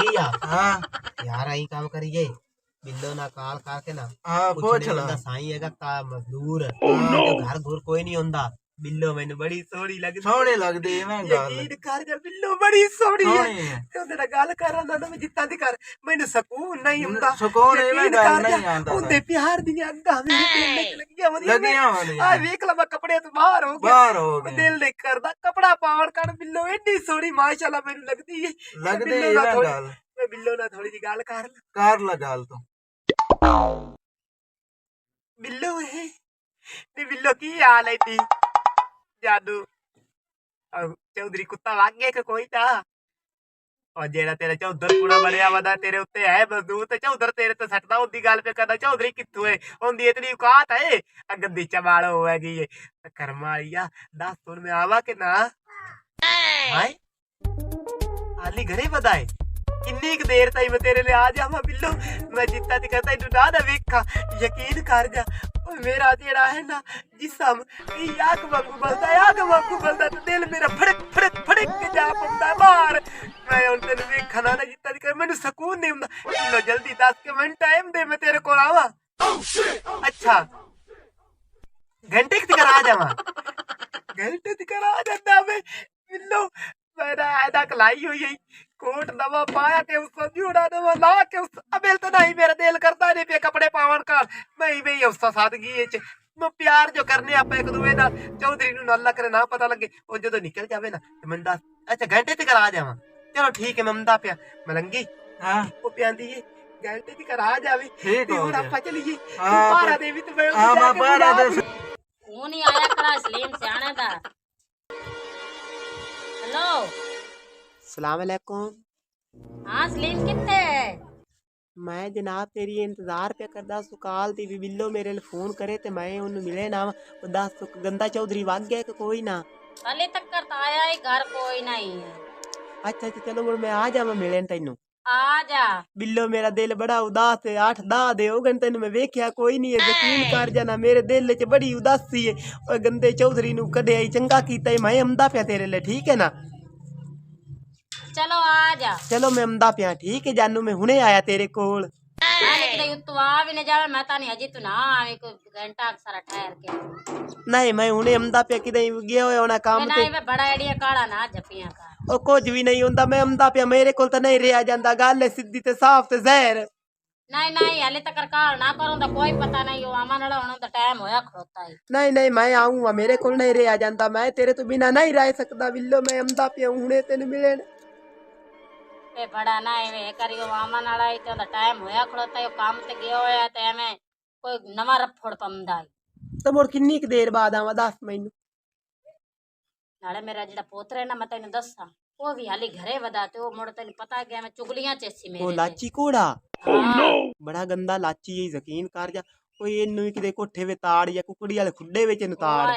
गई हाँ यार आई काम करिए बिल्लो ना काल करके ना हाँ कुछ पूछ नहीं ला। होंदा साईं हैगा का मजदूर हाँ जो घर घुर कोई नहीं होंदा बिल्लो मैंने बड़ी सोहनी लगदी सोहनी लगदी मैं गल यकीन कर जा बिल्लो बड़ी सोहनी है सोहनी है ते ओदे नाल गल करा ना मैं जित्ता दी कर मैंने सकून नहीं हुंदा सुकून है मैं यकीन गल कर जा नहीं आंदा उंदे प्यार दी अग्गा मेरे दिल विच लगियां वदियां लगियां वदियां। आ वेख ला मैं कपड़े तो बाहर हो गया बाहर हो गया दिल नहीं करदा कपड़ा पावन कर बिल्लो एडी सोहनी माशाल्लाह मैनू लगदी है लगदी बिल्लो है ना मैं थोड़ी गल मैं बिल्लो ना थोड़ी जी गल कर ला गल तू बिल्लो है नी बिल्लो की हाल है नी जादू चौधरी कुत्ता भाग गया कि कोई था और जेड़ा तेरा चौधर कुड़ा बनिया वदा तेरे उत्ते है मजदूर ते चौधर तेरे ते सटदा ओदी गल पे करदा चौधरी कित्थू है ओंदी इतनी औकात है गंदी चमाड़ होवेगी ये कर्मा आइया दस सुन में आवा के ना हाय हाली घरे बदाए किन्नी क देर ताई मैं तेरे लिए आ जावा बिल्लो मैं जितना ती करता इनु ना वेखा यकीन कर जा ओए मेरा जेड़ा है ना जिसम याक वांगू बलदा तो दिल मेरा फड़क फड़क फड़क के जा पड़दा बाहर मैं उन तेन वेखा ना जितना ती कर मैनू सुकून नहीं हुंदा बिल्लो जल्दी दस के मिनट टाइम दे मैं तेरे कोल आवा अच्छा घंटे की आ जावा घंटे की आ जाता मैं बिल्लो मेरा ऐदा कलाई हुई है कोट नवा पाया के उसको जुड़ा नवा ला के उस अबेल तो नहीं मेरा दिल करता नहीं पे कपड़े पावन का मैं ही वही उसका सादगी च मैं प्यार जो करने आप एक दूए ना चौधरी नु नल्ला करे ना पता लगे ओ जदों निकल जावे ना ते मैं दस अच्छा घंटे तक आ जावा चलो ठीक है ममदा पे मलंगी हाँ वो प्यांदी है घंटे तक आ जावे ठीक ते हो हुन गया आपा चलिए हाँ पारा देवी तो मैं हाँ मैं बारा दे हूं नहीं आया कड़ा सलीम सियाने दा हेलो सलाम अलैकुम हाँ सलीम कित्थे है मैं जनाब तेरी इंतजार पे करदा सुकाल दी भी बिल्लो मेरे लिए फोन करे ते मैं उन्हें मिले ना दस गंदा चौधरी भाग गया कि कोई ना कल तक कर आया ही घर कोई नहीं है अच्छा अच्छा चलो मुड़ मैं आ जावा मिले तेनू आ जा बिल्लो मेरा दिल बड़ा उदास है 8-10 दे हो गए तेन मैं वेख्या कोई नहीं है यकीन कर जाना मेरे दिल च बड़ी उदासी है और गंदे चौधरी नु कढिया ही चंगा कीता है मैं अमदा पिया तेरे लिए ठीक है ना चलो आ जा चलो मैं अमदा पिया ठीक है जानू मैं हुने आया तेरे कोल मैं तू आ भी नहीं जावे मैं तानी अजी तू ना आवे कोई घंटा सारा ठहर के नहीं मैं हुने अमदा पिया किदे गया होया होना काम ते नहीं वे बड़ा एडिया काला ना जपियां का ओ कुछ भी नहीं हुंदा मैं अमदा पिया मेरे कोल तो नहीं रहा जांदा गल है सीधी ते साफ ते जहर नहीं नहीं हले तक काल ना करूं तो कोई पता नहीं हो आमा नड़ा होना तो टाइम होया खड़ोता है नहीं नहीं मैं आऊंगा मेरे कोल नहीं रहा जांदा मैं तेरे तो बिना नहीं रह सकदा बिल्लो मैं अमदा पिया हुने तेन मिलन वे बड़ा ना वे करियो आमा नड़ा ही तो टाइम होया खड़ोता है काम ते गयो होया ते मैं कोई नवा रफड़ पमदा है तो मुड़ किन्नी क देर बाद आवा दस मैनू नाले मेरा जेड़ा पोतरा है ना मैं तेन दसा वो भी हाली घरे वदा ते वो मुड़ तेन पता गया मैं चुगलियां चेसी वो मेरे लाची कोड़ा हाँ बड़ा गंदा लाची है यकीन कर जा कोई इनू किते कोठे वे ताड़ या कुकड़ी वाले खुड्डे विच नु ताड़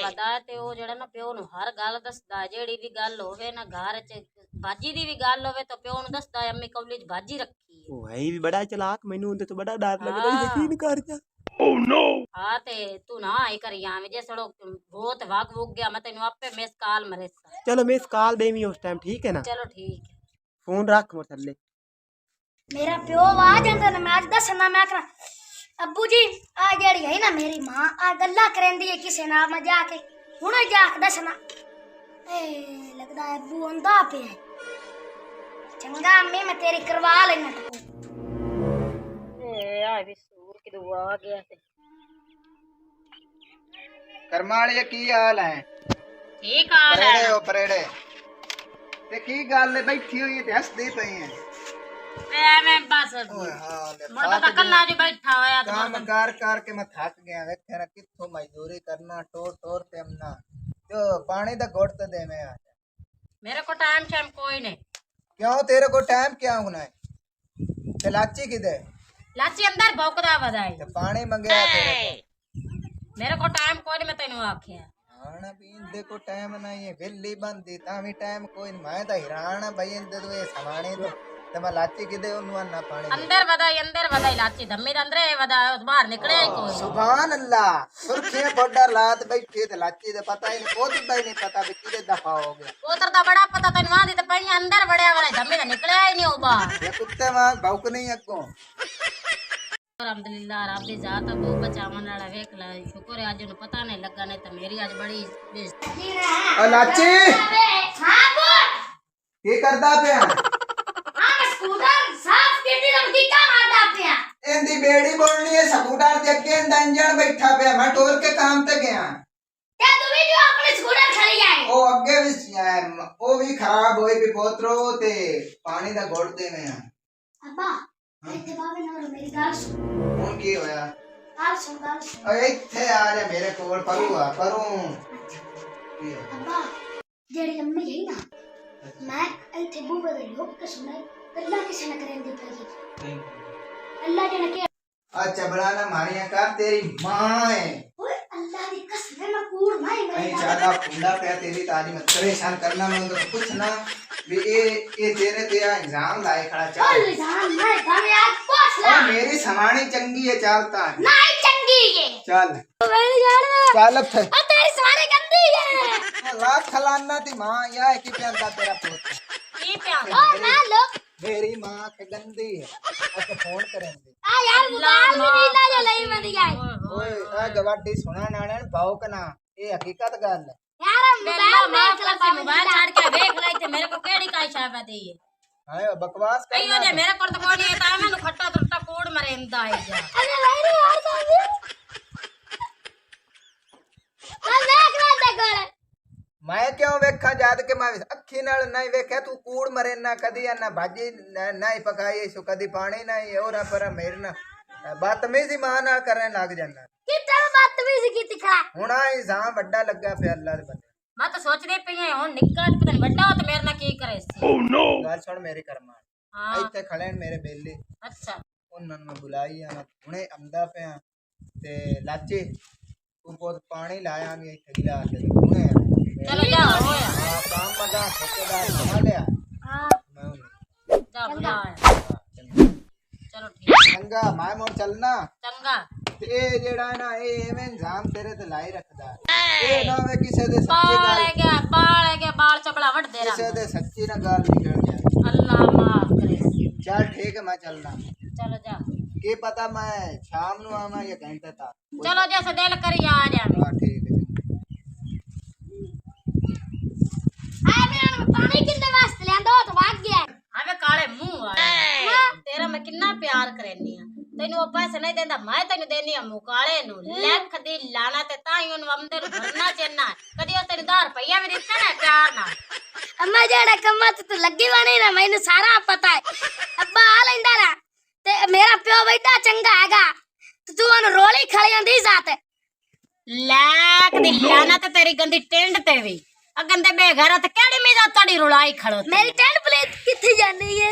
वदा ते वो जेड़ा ना प्यो नु हर गल दसदा जेड़ी भी गल होवे ना घर च बाजी दी भी गल होवे तो प्यो नु दसदा अम्मी कौली च बाजी रखी है ओ है भी बड़ा चालाक मैनू उनते तो बड़ा डर लगदा हाँ। यकीन कर जा हाँ ते तू ना आई करी आवे जे सड़ो बहुत वाग वुग गया मैं तेनु आपे मिस कॉल मरे चलो मैं इस कॉल देवी उस टाइम ठीक है ना चलो ठीक है फोन रख मोर थल्ले मेरा प्यो आ जाता ना मैं आज दसना मैं आखना अब्बू जी आ जेड़ी है ना मेरी मां आ गल्ला करेंदी है किसे नाल मैं जाके हुणे जाके दसना ए लगदा है अब्बू आंदा पे चंगा अम्मी मैं तेरी करवा लेना ए आ भी सूर की दुआ आ गया ते करमालिया की हाल है ठीक हाल है परेड़े हो परेड़े ते की गल है बैठी हुई ते हंसदी पई है मैं बस ओए हाल मुड़ पता कल्ला जो बैठा होया तो काम कर के मैं थक गया देखे ना कित्थों मजदूरी करना टोर टोर ते हमना जो पानी दा घोट ते दे मैं मेरे को टाइम शाम कोई नहीं क्यों तेरे को टाइम क्या होना है ते लाची किदे लाची अंदर भौंकदा वदाई ते पानी मंगया तेरे को मेरे को टाइम कोई नहीं मैं तेनु आख्या खाना पीन को टाइम नहीं है बिल्ली बंदी तावी टाइम कोई मैं तो हैरान भाई इंदे तो ये समाने तो ਤੇ ਮੈਂ ਲਾਚੀ ਕਿਦੇ ਉਹਨੂੰ ਆਨਾ ਪਾਣੀ अंदर वदाई लाची धम्मी दे अंदर वदा बाहर निकले ही कोई सुभान अल्लाह सुर्खियां बॉर्डर लात बैठी ते लाची दे पता ही नहीं कोई भी नहीं पता भी किदे दफा हो गया उधर दा बड़ा पता तन वहां दी ते पई अंदर बड़े वाले धम्मी दा निकले ही नहीं ओ बाहर ये कुत्ते मां भौंक नहीं अगो अल्हम्दुलिल्लाह रब दी जात बहु बचावन वाला वेख ला शुक्र है आज नु पता नहीं लगा नहीं तो मेरी आज बड़ी बेइज्जती ओ लाची हाँ बोल की करदा पे हाँ मैं स्कूटर साफ कीती तो किक्का मारदा पिया इंदी बेड़ी बोलनी है स्कूटर दे अगे इंजन बैठा पे मैं टोर के काम ते गया क्या तू भी जो अपने स्कूटर खड़ी आए ओ अगे भी ओ भी खराब होई भी पोतरो ते पानी दा घोड़ देवे हैं अब्बा इतने बाबे ना मेरी गाल सुन हुन की होया गाल सुन ओ इथे आ जा मेरे कोल परू अब्बा जेड़ी अम्मी है ना मैं इतने बूबे दे लोग के सुने अल्लाह किसे न करें दी पे अल्लाह के न के अच्छा बड़ाना मारिया कर तेरी मां है ओए अल्लाह दी कसम मैं कूड़ नहीं नहीं मैं ज्यादा फुंडा पे तेरी ताली में परेशान करना मैं तो कुछ ना भी ये तेरे ते इंजाम लाए खड़ा चल बोल जान मैं भावे आज पूछ ला और मेरी समानी चंगी है चालता नहीं चंगी ये चल मेरी जान चल अब थे तेरी सवारी गंदी है लाख खलाना ती मां या है कि प्यादा तेरा पोत की प्यार ओ मैं लोग मेरी मां के गंदी है अच्छा फोन करेंगे आ यार मोबाइल भी नीला जो लई में दिया ओए आ गवाडी सुना नाने भाव कना ये हकीकत गल है यार बेल्ला मोबाइल मां देख पर ला मोबाइल छाड़ के देख लाई थे मेरे को केड़ी का इशारा दी है हाय बकवास अयो करना जे मेरे को तो कोनी है ता मैंने खट्टा टुट्टा कोड़ मरेंदा है जा अरे भाई यार तो मैं देख रहा था गोरे मैं क्यों वेखा जाद के मैं अखी नाल नहीं वेख्या तू कूड़ मरे ना कदी ना भाजी नहीं पकाई सो कदी पानी नहीं और पर मेरे ना बदतमीजी मां नाल करने लग जाना कितना बदतमीजी की दिखा हुन आ इंसान बड़ा लगा पे अल्लाह दे बंदे मैं तो सोच रही पई है हुन निक्का पता नहीं बड़ा हो तो मेरे ना की करे सी गल सुन मेरी करमा हां इथे खड़े ने मेरे बेली अच्छा उन्हां नु बुलाई आ हुने आंदा पे ते लाचे तू बहुत पानी लाया नहीं इथे गिलास ते हुने चलो जा होया काम मजा ठेकेदार बना लिया हां मैं उन्हें जा बुला चलो ठीक चंगा मैं मोर चलना चंगा ते जेड़ा ना ए एवें इंजाम तेरे ते लाई रखदा ए ना वे किसे दे सच्ची बाल है क्या बाल चबड़ा वट दे किसे रहा दे सच्ची ना गाल निकल जाए अल्लाह माफ करे चल ठीक है मैं चलना चलो जा के पता मैं शाम नु आवा या घंटे तक चलो जैसे दिल करी आ जा हां ठीक है आ मैं पानी कितने वास्ते लेंदा तो भाग गया हमें काले मुंह वाले तेरा मैं कितना प्यार करनी है तेनु पैसे नहीं देंदा मैं तेनु देनी है मुकाले नु लख दी लाना ते ताई ओनु अंदर भरना चन्ना कदी ओ तेनु 10 रुपया भी दित्ता ना प्यार ना अम्मा जेड़ा कम्मा तो लगी वानी ना मैनू सारा पता है अब्बा आ लेंदा ना ते मेरा प्यो बैठा चंगा हैगा तो तू ओनु रोली खड़ी आंदी जात लख दी लाना ते तेरी गंदी टेंड ते भी अगंदे बेघर ते केड़ी मीदा तड़ी रुलाई खड़ो मेरी टेंट प्लेट किथे जानी है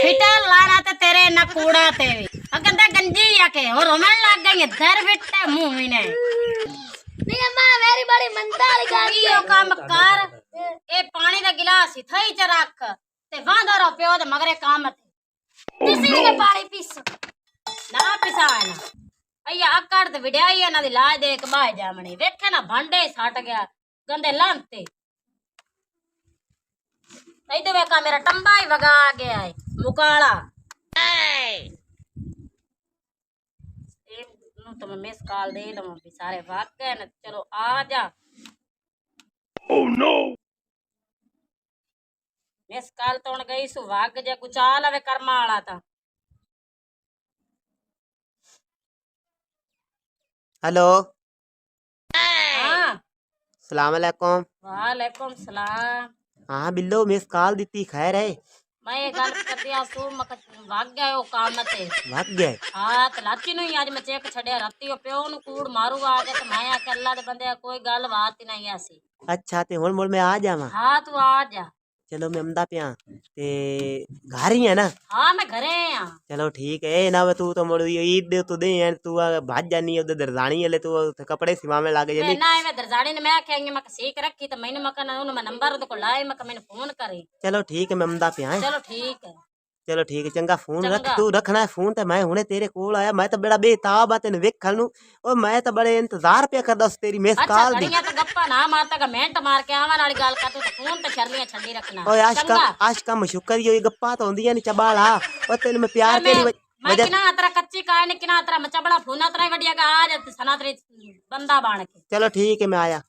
फिटर लाना ते तेरे ना कूड़ा ते भी अगंदे गंजी या के और रोमन लग गई है दर बिट्टे मुंह में नहीं अम्मा मेरी बड़ी मनता वाली गाड़ी यो काम कर ए पानी दा गिलास ही थई च रख ते वांदा रो पियो ते मगरे काम ते किसी ने पानी पीस ना पिसा ना अया अकड़ ते विड़ाई ना दी लाज दे के बाय जामणी वेखे ना भांडे सट गया गंदे लांते नहीं तो वेका मेरा टंबा ही वगा गया है मुकाला तो मैं मिस कॉल दे लूं भी सारे भाग गए ना चलो आ जा ओह नो मिस कॉल तो गई सु भाग जा कुछ आला वे कर्मा वाला था हेलो हां सलाम अलैकुम वालेकुम सलाम हाँ बिल्लो मिस कॉल दी खैर है मैं ये गल कर दिया सो मक भाग गया वो काम ते भाग गए हाँ तो लाची नु ही आज मैं चेक छड़िया राती ओ प्यो नु कूड़ मारू आ गया तो मैं आके अल्लाह दे बंदे कोई गल बात ही नहीं ऐसी अच्छा ते हुन मोड़ मैं आ जावा हाँ तू आ जा चलो मैं अमदा पे ते घर ही है ना हाँ मैं घरे आ चलो ठीक है ना वे तू तो मोड़ ईद दे तू दे तू भाज जानी उधर दरदानी वाले तू कपड़े सिवा में लागे जानी ना मैं दरजानी ने मैं कहेंगे मैं सीख रखी तो मैंने मका ना मैं नंबर तो को लाए मैं मैंने फोन करे चलो ठीक है मैं अमदा पे आए चलो ठीक है ਚਲੋ ਠੀਕ ਹੈ ਚੰਗਾ ਫੋਨ ਰੱਖ ਚੰਗਾ। ਤੂੰ ਰੱਖਣਾ ਹੈ ਫੋਨ ਤੇ ਮੈਂ ਹੁਣੇ ਤੇਰੇ ਕੋਲ ਆਇਆ ਮੈਂ ਤਾਂ ਬੜਾ ਬੇਤਾਬ ਆ ਤੈਨੂੰ ਵੇਖਣ ਨੂੰ ਉਹ ਮੈਂ ਤਾਂ ਬੜੇ ਇੰਤਜ਼ਾਰ ਪਿਆ ਕਰਦਾ ਉਸ ਤੇਰੀ ਮਿਸ ਅੱਛਾ ਕਾਲ ਦੀ ਘੜੀਆਂ ਤਾਂ ਗੱਪਾਂ ਨਾ ਮਾਰਤਾ ਕਿ ਮਿੰਟ ਮਾਰ ਕੇ ਆਵਾਂ ਵਾਲੀ ਗੱਲ ਕਰ ਤੂੰ ਤਾਂ ਫੋਨ ਤੇ ਛਰਲੀਆਂ ਛੱਡੀ ਰੱਖਣਾ ਓਏ ਚੰਗਾ ਆਸ਼ਕਾ ਮਸ਼ੁਕਰ ਹੀ ਹੋਈ ਗੱਪਾਂ ਤਾਂ ਹੁੰਦੀਆਂ ਨਹੀਂ ਚਬਾਲਾ ਉਹ ਤੈਨੂੰ ਮੈਂ ਪਿਆਰ ਮੈਂ ਤੇਰੀ ਮੈਂ ਕਿਨਾ ਅਤਰਾ ਕੱਚੀ ਕਾਇ ਨੇ ਕਿਨਾ ਅਤਰਾ ਮਚਬੜਾ ਫੋਨਾ ਤਰਾ ਵੜਿਆ ਕਾ ਆ ਜਾ ਸਨਾ ਤੇਰੇ ਬੰਦਾ ਬਣ ਕੇ ਚਲੋ ਠੀਕ ਹੈ ਮੈਂ ਆਇਆ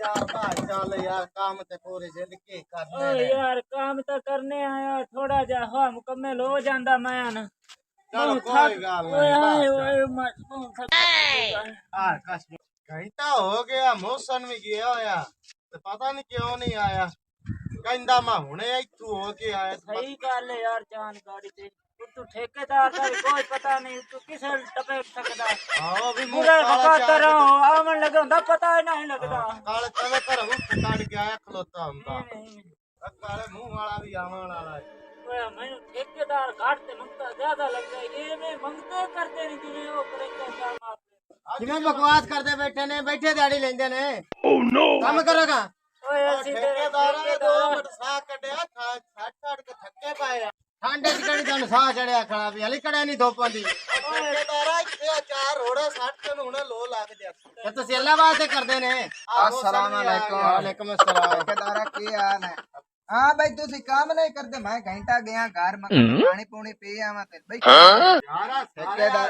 यार भाई चल यार काम ते पूरी जिंदगी करने ਓ ने ਯਾਰ ਕੰਮ ਤਾਂ ਕਰਨੇ ਆਇਆ ਥੋੜਾ ਜਿਹਾ ਹੋ ਮੁਕੰਮਲ ਹੋ ਜਾਂਦਾ ਮੈਂ ਨਾ चलो कोई गल ਓਏ नहीं ਹਾਏ ਓਏ ਮੂੰਹ ਥੱਕ हां कश घंटा हो गया मौसम भी गया होया ते पता नहीं क्यों नहीं आया कहंदा मैं हुणे इथू हो के आया ਸਹੀ ਗੱਲ ਹੈ ਯਾਰ ਜਾਣਕਾਰੀ ਤੇ ਤੂੰ ਠੇਕੇਦਾਰ ਦਾ ਵੀ ਕੋਈ ਪਤਾ ਨਹੀਂ ਤੂੰ ਕਿਸੇ ਟਪੇ ਸਕਦਾ आओ भी ਪੂਰੇ ਵਕਾਤਰ ਆਵਣ ਲਗਾਉਂਦਾ ਪਤਾ ਹੀ ਨਹੀਂ ਲੱਗਦਾ काले तवे पर हुक काट के आया खलोता हुंदा काले मुंह वाला भी आवन वाला है ਓਏ ਮੈਨੂੰ ਠੇਕੇਦਾਰ ਘੱਟ ਤੇ ਮੰਗਦਾ ਜ਼ਿਆਦਾ ਲੱਗਦਾ ਇਹ ਮੈਂ ਮੰਗਦੇ ਕਰਦੇ ਨਹੀਂ ਜਿਵੇਂ ਉਹ ਕਰੇਗਾ ਕੰਮ ਆਪੇ ਜਿਵੇਂ ਬਕਵਾਸ ਕਰਦੇ ਬੈਠੇ ਨੇ ਬੈਠੇ ਦਿਹਾੜੀ ਲੈਂਦੇ ਨੇ ਓ ਨੋ ਕੰਮ ਕਰੋਗਾ ਓਏ ਅਸੀਂ ਠੇਕੇਦਾਰਾਂ ਨੇ 2 ਮਿੰਟ ਸਾਹ ਕੱਢਿਆ ਛੱਡ ਕੇ ਥੱਕੇ ਪਏ ਆ ਠੰਡੇ ਚ ਕਿਹੜੀ ਤੁਹਾਨੂੰ ਸਾਹ ਚੜਿਆ ਖੜਾ ਵੀ ਹਲੀ ਕੜਿਆ ਨਹੀਂ ਧੋਪਾਂ ਦੀ ਠੇਕੇਦਾਰਾ ਇੱਥੇ ਆ 4 ਰੋੜਾ 60 ਤੈਨੂੰ ਹੁਣੇ ਲੋ ਲੱਗ ਜਾ ਤੇ ਤੁਸੀਂ ਅੱਲਾ ਵਾਸਤੇ ਕਰਦੇ ਨੇ अस्सलाम वालेकुम वालेकुम अस्सलाम ठेकेदारा की हाल है हाँ भाई तुसी काम नहीं करते मैं घंटा गया घर में पानी पूनी पी आवा ते भाई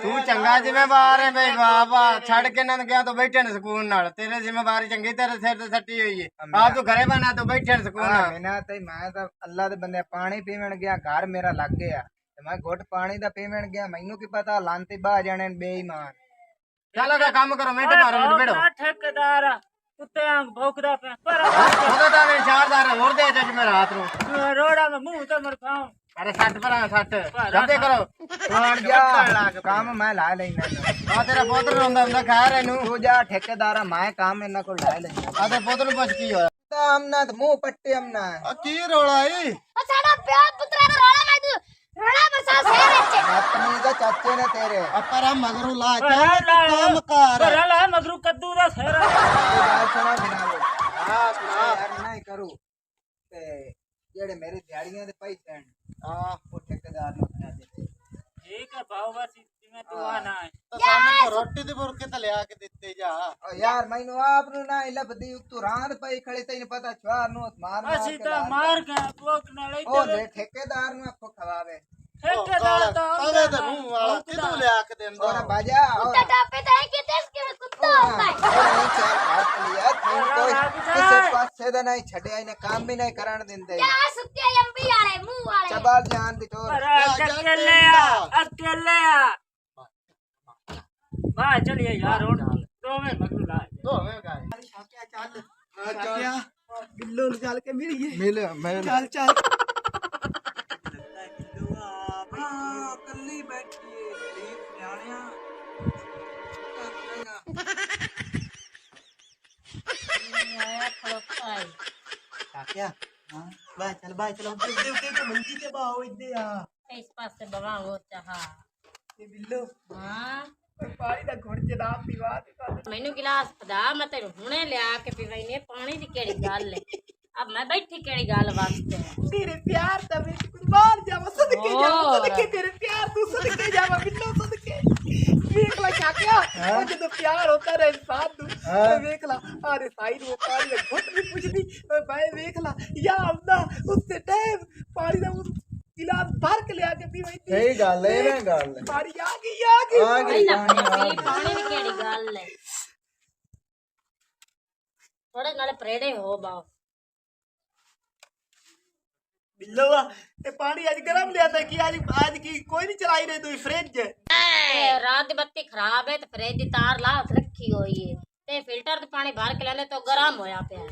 तू चंगा जिम्मेवार है भाई बाबा छड़ के ना गया तो बैठे न सुकून नाल तेरे जिम्मेवारी चंगी तेरे सिर ते सट्टी हुई है आप तू घरे बना तो बैठे न सुकून नाल बिना ते मैं तो अल्लाह दे बंदे पानी पीवन गया घर मेरा लग गया ते मैं घुट पानी दा पीवन गया मैनू की पता लांती बा जाने बेईमान चलो का काम करो मिंट मारो मिंट बैठो ਠੇਕੇਦਾਰ ਕੁੱਤੇ ਵਾਂਗ ਭੌਂਕਦਾ ਪਿਆ ਪਰ ਉਹਦਾ ਤਾਂ ਵਿਚਾਰਦਾਰ ਹੋਰ ਦੇ ਅੱਜ ਮੈਂ ਰਾਤ ਨੂੰ ਰੋੜਾ ਮੈਂ ਮੂੰਹ ਤੇ ਮਰਖਾਂ अरे 60 पर 60 जल्दी करो मान जा काम मैं ला लेना आ तेरा पुत्र रोंदा हुंदा खैर एनु तू जा ठेकेदार मैं काम इना को ला लेना आ ते पुत्र ਨੂੰ ਪੁੱਛ ਕੀ ਹੋਇਆ ਤਾਂ ਅਮਨਾ ਤੇ ਮੂੰਹ ਪੱਟੇ ਅਮਨਾ ਆ ਕੀ ਰੋਲਾ ਈ ਉਹ ਸਾਡਾ ਪਿਓ ਪੁੱਤਰਾ ਦਾ ਰੌਲਾ ਮੈਂ ਤੂੰ ਰੌਲਾ ਬਸਾ ਸ਼ਹਿਰ ਵਿੱਚ ਬਦਤਮੀਜ਼ ਦਾ ਚਾਚੇ ਨੇ ਤੇਰੇ ਪਰ ਮਗਰੂ ਲਾ ਕੰਮ ਕਰ ਪਰ ਲਾ ਮਗਰੂ ਕੱਦੂ ਦਾ ਸਿਰ ਗੱਲ ਸੁਣਾ ਬਿਨਾ ਹਾਂ ਸੁਣਾ ਯਾਰ ਨਹੀਂ ਕਰੂ ਤੇ ਜਿਹੜੇ ਮੇਰੇ ਦਿਹਾੜੀਆਂ ਦੇ ਪੈਸੇ ਹਨ ਆ ਉਹ ਠੇਕੇਦਾਰ ਨੂੰ ਬਣਾ ਦੇ ਠੀਕ ਹੈ ਬਾਬਾ ਜਿਵੇਂ ਤੂੰ ਆਣਾ ਹੈ ਤਾਂ ਸਾਨੂੰ ਰੋਟੀ ਦੇ ਬੁਰਕੇ ਤੇ ਲਿਆ ਕੇ ਦਿੱਤੇ ਜਾ ਯਾਰ ਮੈਨੂੰ ਆਪ ਨੂੰ ਨਾ ਲੱਭਦੀ ਤੂੰ ਰਾਤ ਪਈ ਖੜੀ ਤੈਨੂੰ ਪਤਾ ਛਵਾਰ ਨੂੰ ਮਾਰ ਅਸੀਂ ਤਾਂ ਮਾਰ ਕੇ ਭੋਕ ਨਾਲ ਉਹ ਇੱਧਰ ਲੈ ਠੇਕੇਦਾਰ ਨੂੰ ਅੱਖੋਂ ਖਵਾਵੇ ਠੇਕੇਦਾਰ ਤਾਂ ਤਵੇ ਤੇ ਮੂੰਹ ਵਾਲਾ ਕਿਦੋਂ ਲਿਆ ਕੇ ਦਿੰਦਾ ਉਹ ਬਾਜਾ ਕੁੱਤਾ ਟਾਪੇ ਤਾਂ ਕਿ ਤੇਸ ਕੇ ਕੁੱਤਾ ਹੁੰਦਾ ਕਿਸੇ ਪਾਸੇ ਦਾ ਨਹੀਂ ਛੱਡਿਆ ਇਹਨੇ ਕੰਮ ਵੀ ਨਹੀਂ ਕਰਨ ਦਿੰਦੇ ਯਾ ਸੁੱਕੇ ਅੰਬੀ ਵਾਲੇ ਮੂੰਹ ਵਾਲੇ ਚਬਾਲ ਜਾਨ ਦੀ ਟੋਰ ਅਕੇਲੇ ਆ ਵਾਹ ਚਲਿਏ ਯਾਰ ਹੁਣ ਦੋਵੇਂ ਮਗਰੂ ਲਾ ਦੋਵੇਂ ਗਾਇ ਚੱਲ ਚੱਕਿਆ ਬਿੱਲੋ ਨੂੰ ਚੱਲ ਕੇ ਮਿਲੀਏ ਮਿਲ ਮੈਂ ਚੱਲ ਚੱਲ ਕੱਲੀ ਬੈਠੀ ਏ ਗਰੀਬ ਨਿਆਣਿਆਂ ਆਇਆ ਖਲੋਤਾ ਹੈ ਚੱਕਿਆ ਹਾਂ ਬਾਈ ਚੱਲ ਉੱਤੇ ਉੱਤੇ ਮੰਜੀ ਤੇ ਬਾਹੋ ਇੱਦੇ ਆ ਇਸ ਪਾਸੇ ਬਵਾ ਹੋ ਚਾਹਾ ਤੇ ਬਿੱਲੋ ਹਾਂ ਪਾਣੀ ਦਾ ਘੁੱਟ ਚ ਨਾ ਪੀਵਾ ਤੇ ਮੈਨੂੰ ਗਿਲਾਸ ਪਦਾ ਮੈਂ ਤੈਨੂੰ ਹੁਣੇ ਲਿਆ ਕੇ ਪੀਵੈਨੇ ਪਾਣੀ ਦੀ ਕਿਹੜੀ ਗੱਲ ਹੈ अब मैं बैठी केड़ी गाल वास्ते तेरे प्यार दा मैं कुर्बान जावा सदके तेरे प्यार तू सदके जावा बिल्लो सदके देख ला क्या क्या वो जब प्यार होता है इंसान तू देख ला अरे साइड वो पानी का घुट भी पूछदी भाई देख ला या अल्लाह उससे टाइम पानी दा गिलास भर के ले आके पीवे सही गल है ना गल पानी आ गई पानी की केड़ी गाल है थोड़े नाले परेड़े हो बाओ बिल्लो ये पानी आज गरम लिया था कि आज की कोई नहीं चलाई रही तू फ्रिज रात दी बत्ती खराब है तो फ्रिज दी तार ला रखी हुई है ते फिल्टर दा पानी भर के लेने तो गरम होया पे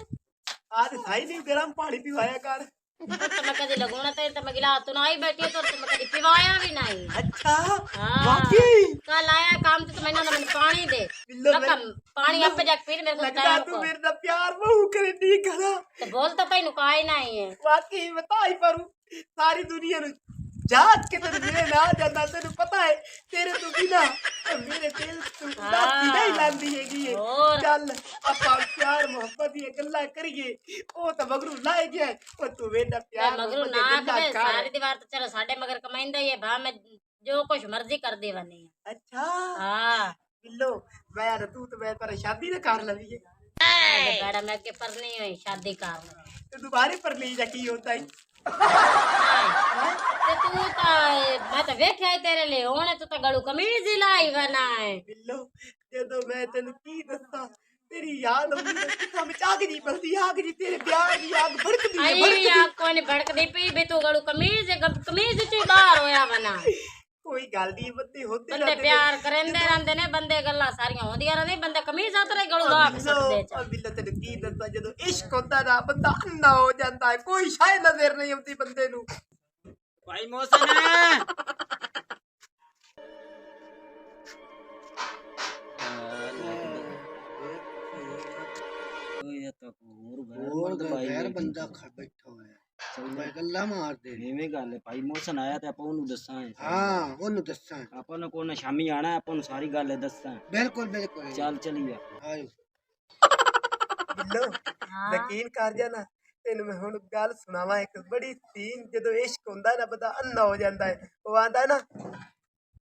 आज सही नहीं गरम पानी पिवाया कर तो मैं कदी लगूना तो मैं गिलास तो नहीं बैठी तो मैं कदी पिवाया भी नहीं अच्छा हाँ वाकई कल आया काम तो मैंने ना मैंने पानी दे बिल्लो पानी अब जाके फिर मेरे को लगता तू मेरे दा प्यार बहु करे नहीं करा तो बोल तो तैनू काई नहीं है वाकई बता ही पर सारी दुनिया नु जात के तेरे मेरे ना जाता तेरे पता है तेरे तो बिना मेरे दिल तू दाती नहीं लांदी हैगी है और चल अपा प्यार मोहब्बत ये गल्ला करिए ओ तो मगरू लाए गया और तू वेदा प्यार मगरू मोहब्बत ना ये गल्ला करे कर सारी दीवार तो चलो साडे मगर कमाइंदा ही है भा मैं जो कुछ मर्जी कर दे वने अच्छा हां बिल्लो मैं यार तू तो मैं पर शादी ना कर लवी है बेड़ा मैं के पर नहीं हुई शादी कर तो दोबारे पर नहीं जा की होता है ते तू तो मैं तो वेख्या है तेरे लिए होने तू तो गड़ू कमीज ही लाई बना है बिल्लो ਜਦੋਂ ਮੈਂ ਤੈਨੂੰ ਕੀ ਦੱਸਾਂ तेरी याद आਉਂਦੀ है मैं आग नहीं बढ़ती आग नहीं तेरे प्यार की आग भड़कती है आई या कोई भड़कदी पी भी तू गड़ू कमीज च बाहर होया बना कोई गल नहीं बंदे होते बंदे प्यार करेंदे रहंदे ने बंदे गल्ला सारियां होंदियां रहंदी बंदे कमीज आतरे गड़ू ला के सकदे च बिल्लो तेरे की ਦੱਸਾਂ ਜਦੋਂ इश्क ਹੁੰਦਾ ना बंदा अंधा हो जाता है कोई शाय नजर नहीं आती बंदे ਨੂੰ भाई मोहसन ये तो ਹੋਰ ਗੈਰ ਬੰਦਾ ਖੜ ਬੈਠਾ ਹੋਇਆ ਚੰਗਾ ਗੱਲਾਂ ਮਾਰਦੇ ਨੇ ਐਵੇਂ ਗੱਲ ਹੈ ਭਾਈ ਮੋਹਸਨ ਆਇਆ ਤੇ ਆਪਾਂ ਉਹਨੂੰ ਦੱਸਾਂਗੇ ਹਾਂ ਉਹਨੂੰ ਦੱਸਾਂ ਆਪਾਂ ਨੂੰ ਕੋਣ ਸ਼ਾਮੀ ਆਣਾ ਆਪਾਂ ਨੂੰ ਸਾਰੀ ਗੱਲ ਦੱਸਾਂ ਬਿਲਕੁਲ ਬਿਲकुल ਚੱਲ ਚਲੀਏ ਆਇਓ ਬਿੱਲੋ ਯਕੀਨ ਕਰ ਜਾ ਨਾ ਤੈਨੂੰ ਮੈਂ ਹੁਣ ਗੱਲ ਸੁਣਾਵਾਂ ਇੱਕ ਬੜੀ ਸੀਨ ਜਦੋਂ ਇਸ਼ਕ ਹੁੰਦਾ ਨਾ ਬੰਦਾ ਅੰਨਾ ਹੋ ਜਾਂਦਾ ਹੈ ਉਹ ਆਂਦਾ ਨਾ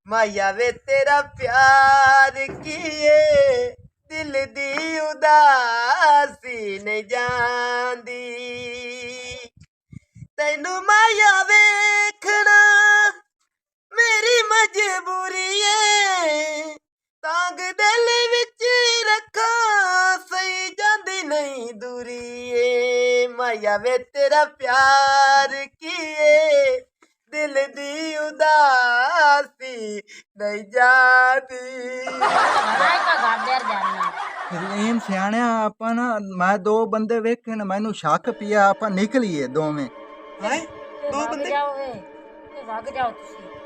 ਮਾਇਆ ਵੇ ਤੇਰਾ ਪਿਆਰ ਕੀਏ ਦਿਲ ਦੀ ਉਦਾਸੀ ਨਹੀਂ ਜਾਂਦੀ ਤੈਨੂੰ ਮਾਇਆ ਵੇਖਣਾ ਮੇਰੀ ਮਜਬੂਰੀ ਏ ਤਾਂਗ ਦਿਲ ਵਿੱਚ ਰੱਖਾਂ ਸਹੀ ਜਾਂਦੀ ਨਹੀਂ ਦੂਰੀ ਏ ਮਾਇਆ ਵੇ ਤੇਰਾ ਪਿਆਰ ਕੀਏ ਦਿਲ ਦੀ ਉਦਾਸੀ ਨਹੀਂ ਜਾਂਦੀ भलाई का गादेर जानना ਰਹੀਮ ਸਿਆਣਿਆ ਆਪਾਂ ਨਾ ਮੈਂ ਦੋ ਬੰਦੇ ਵੇਖੇ ਨਾ ਮੈਨੂੰ ਸ਼ੱਕ ਪਿਆ ਆਪਾਂ ਨਿਕਲੀਏ ਦੋਵੇਂ ਹੈ दो बंदे जाओगे तो भाग जाओ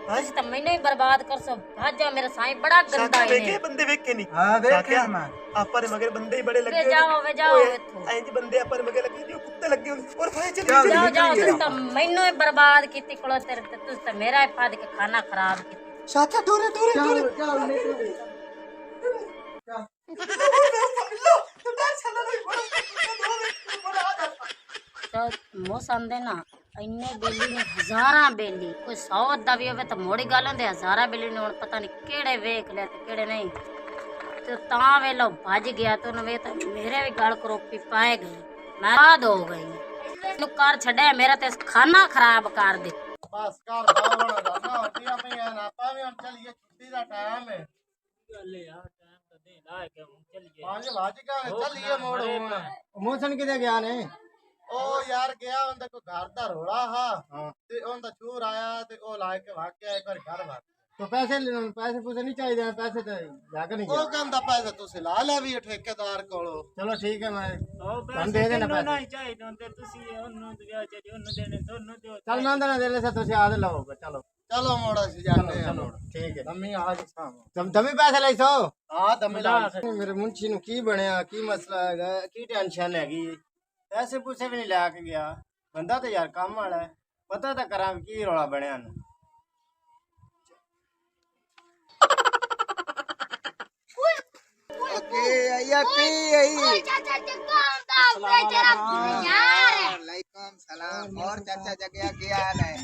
तुसी तो मैंने ही बर्बाद कर सो भाग जाओ मेरा साईं बड़ा गंदा ਸਾਕਾ है ਵੇਖੇ ਬੰਦੇ ਵੇਖੇ ਨਹੀਂ ਹਾਂ ਵੇਖਿਆ ਸਾਕਿਆ, ਮੈਂ ਆਪਾਂ ਦੇ ਮਗਰ ਬੰਦੇ ਹੀ ਬੜੇ ਲੱਗੇ ਵੇ ਜਾਓ ਇੱਥੋਂ। ਇੰਜ ਬੰਦੇ ਆਪਾਂ ਦੇ ਮਗਰ ਲੱਗੇ ਨੇ ਉਹ ਕੁੱਤੇ ਲੱਗੇ ਹੋਣ ਔਰ ਫਾਇ ਚਲੀ ਚੱਲ, जाओ जाओ निकलिए। तुस तो मैंने ही बर्बाद की कोलो तेरे ते तुस तो मेरा ही फाद के खाना खराब की ਸਾਕਾ ਟੋਰੇ ਟੋਰੇ ਟੋਰੇ ਚੱਲ ਨਿਕਲ तो मौसम दे ना इन्ने बेली ने हजारां बेली कोई 100 अद्धा भी होवे तो मोड़ी गल होंदे हजारां बेली ने हुण पता नहीं केड़े वेख ले ते केड़े नहीं तो तां वेलो भज गया तो वे तो मेरे भी गल करोपी पाए गई मैं बाद हो गई नु कर छड़े मेरा ते खाना खराब कर दे ਬਸ ਘਰ ਬਾਹਰ ਜਾਣਾ ਹੁੰਦੀਆਂ ਪਈਆਂ ਨਾ ਆਪਾਂ ਵੀ ਹੁਣ ਚੱਲੀਏ ਛੁੱਟੀ ਦਾ ਟਾਈਮ ਹੈ ਗੱਲ ਯਾਰ ਟਾਈਮ ਤਾਂ ਦੇ ਲਾ ਕੇ ਹੁਣ ਚਲੀਏ 5 ਵੱਜ ਗਏ ਚੱਲੀਏ ਮੋੜ ਹੁਣ ਮੋਹਸਨ ਕਿਤੇ ਗਿਆ ਨੇ ਉਹ ਯਾਰ ਗਿਆ ਉਹਦਾ ਕੋਈ ਘਰ ਦਾ ਰੋਲਾ ਹਾਂ ਤੇ ਉਹਦਾ ਚੋਰ ਆਇਆ ਤੇ ਉਹ ਲਾ ਕੇ ਵਾਕਿਆ ਇੱਕ ਵਾਰ ਘਰ ਵਾਰ तो पैसे पूसे नहीं चाहिए पैसे तो जाकर नहीं वो कहता पैसे तुसी ला ले भी ठेकेदार कोलो चलो ठीक है मैं हम दे देना पैसे ਨਹੀਂ ਚਾਹੀਦਾ ਹੁੰਦੇ ਤੁਸੀਂ ਉਹਨੂੰ ਦਿਓ ਜੇ ਉਹਨੂੰ ਦੇਣੇ ਤੁਹਾਨੂੰ ਦਿਓ चल ना देना दे ले से तुसी आदे लो चलो चलो मोड़ा से जाते हैं चलो ठीक है दम्मी आज तुम दम्मी पैसे ले सो हां दम्मी ला मेरे मुंशी नु की बनया की मसला है की टेंशन हैगी पैसे पूसे भी नहीं ला के गया बंदा तो यार काम वाला है पता तो करा की रोला बनया न चाचा जग्गा आंदा उरे तेरा यार वालेकुम सलाम और चाचा जगया क्या हाल है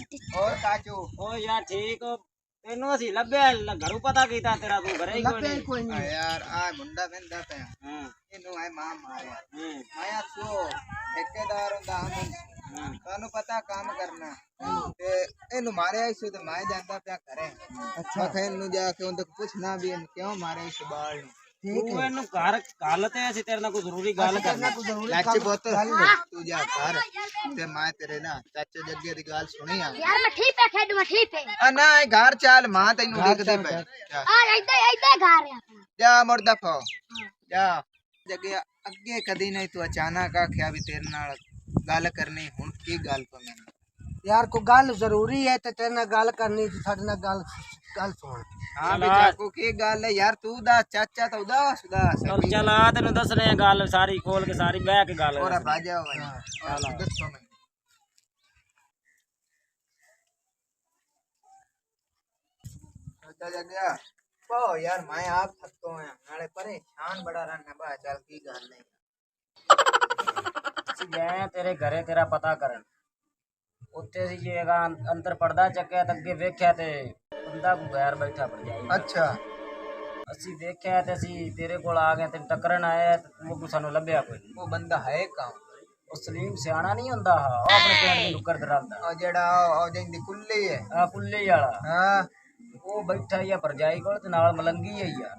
और काचू ਓ ਯਾਰ ਠੀਕ ਤੈਨੂੰ ਅਸੀਂ ਲੱਭਿਆ ਘਰੋਂ ਪਤਾ ਕੀਤਾ ਤੇਰਾ ਤੂੰ ਘਰੇ ਹੀ ਕੋਈ ਨਹੀਂ यार आ मुंडा वेंदा पे ਹਾਂ ਇਹਨੂੰ ਐ ਮਾਂ ਮਾਰਿਆ ਹਾਂ ਮਾਇਆ ਸੋ ਠੇਕੇਦਾਰ ਹੁੰਦਾ ਹਮ ਤੁਹਾਨੂੰ ਪਤਾ ਕੰਮ ਕਰਨਾ ਤੇ ਇਹਨੂੰ ਮਾਰਿਆ ਇਸੂ ਤੇ ਮੈਂ ਜਾਂਦਾ ਪਿਆ ਘਰੇ ਅੱਛਾ ਫਿਰ ਇਹਨੂੰ ਜਾ ਕੇ ਉਹਦੇ ਪੁੱਛਣਾ ਵੀ ਇਹਨੂੰ ਕਿਉਂ ਮਾਰਿਆ ਇਸ ਬਾਲ ਨੂੰ ਤੂੰ ਇਹਨੂੰ ਘਰ ਗੱਲ ਤੇ ਅਸੀਂ ਤੇਰੇ ਨਾਲ ਕੋਈ ਜ਼ਰੂਰੀ ਗੱਲ ਕਰਨੀ ਲੱਚ ਬੋਤ ਤੂੰ ਜਾ ਘਰ ਤੇ ਮੈਂ ਤੇਰੇ ਨਾ ਚਾਚੇ ਜੱਗੇ ਦੀ ਗੱਲ ਸੁਣੀ ਆ यार मैं ठीक पे खेडू मैं ठीक पे ਆ ਨਾ ਇਹ ਘਰ ਚੱਲ ਮਾਂ ਤੈਨੂੰ ਦੇਖਦੇ ਪਏ आ इधर घर है ਜਾ ਮੁਰਦਾ ਫੋ ਜਾ ਜੱਗੇ ਅੱਗੇ ਕਦੀ ਨਹੀਂ ਤੂੰ ਅਚਾਨਕ ਆਖਿਆ ਵੀ ਤੇਰੇ ਨਾਲ ਗੱਲ ਕਰਨੀ ਹੁਣ ਕੀ ਗੱਲ ਤੋਂ ਮੈਨੂੰ यार को गल जरूरी है ते तेरे नाल गल करनी ते साडे नाल गल सुन ਹਾਂ ਵੀ ਚਾਕੂ ਕੀ ਗੱਲ ਹੈ ਯਾਰ ਤੂੰ ਦਾ ਚਾਚਾ ਤਾਂ ਉਦਾਸ ਚੱਲ ਚੱਲ ਆ ਤੈਨੂੰ ਦੱਸਣੇ ਆ ਗੱਲ ਸਾਰੀ ਖੋਲ ਕੇ ਸਾਰੀ ਬਹਿ ਕੇ ਗੱਲ ਹੋਰਾ ਬਾਜਾ ਹੋਇਆ ਦੱਸੋ ਮੈਨੂੰ चाचा जगया ओ यार मैं आप थकतो हैं नाले परेशान बड़ा रहना बा चल की गल नहीं ਅਸੀਂ ਗਏ ਤੇਰੇ ਘਰੇ ਤੇਰਾ ਪਤਾ ਕਰਨ ਉੱਥੇ ਸੀ ਜੇਗਾ ਅੰਦਰ ਪਰਦਾ ਚੱਕਿਆ ਤਾਂ ਅੱਗੇ ਵੇਖਿਆ ਤੇ ਬੰਦਾ ਕੋ ਗੈਰ ਬੈਠਾ ਭਰਜਾਈ अच्छा ਅਸੀਂ ਦੇਖਿਆ ਤੇ ਅਸੀਂ ਤੇਰੇ ਕੋਲ ਆ ਗਏ ਤੇ ਟੱਕਰਨ ਆਏ ਤੇ ਉਹ ਸਾਨੂੰ ਲੱਭਿਆ ਕੋਈ ਨਹੀਂ। वो बंदा है कौन ਉਹ ਸਲੀਮ ਸਿਆਣਾ ਨਹੀਂ ਹੁੰਦਾ ਉਹ ਆਪਣੇ ਪਿੰਡ ਦੀ ਨੁੱਕਰ ਦਰਾਂਦਾ और जेड़ा ओ जिंदी कुल्ली है ਆ ਪੁੱਲੇ ਵਾਲਾ हां ਉਹ ਬੈਠਾ ਹੀ ਆ ਭਰਜਾਈ ਕੋਲ ਤੇ ਨਾਲ ਮਲੰਗੀ ਹੀ ਆ।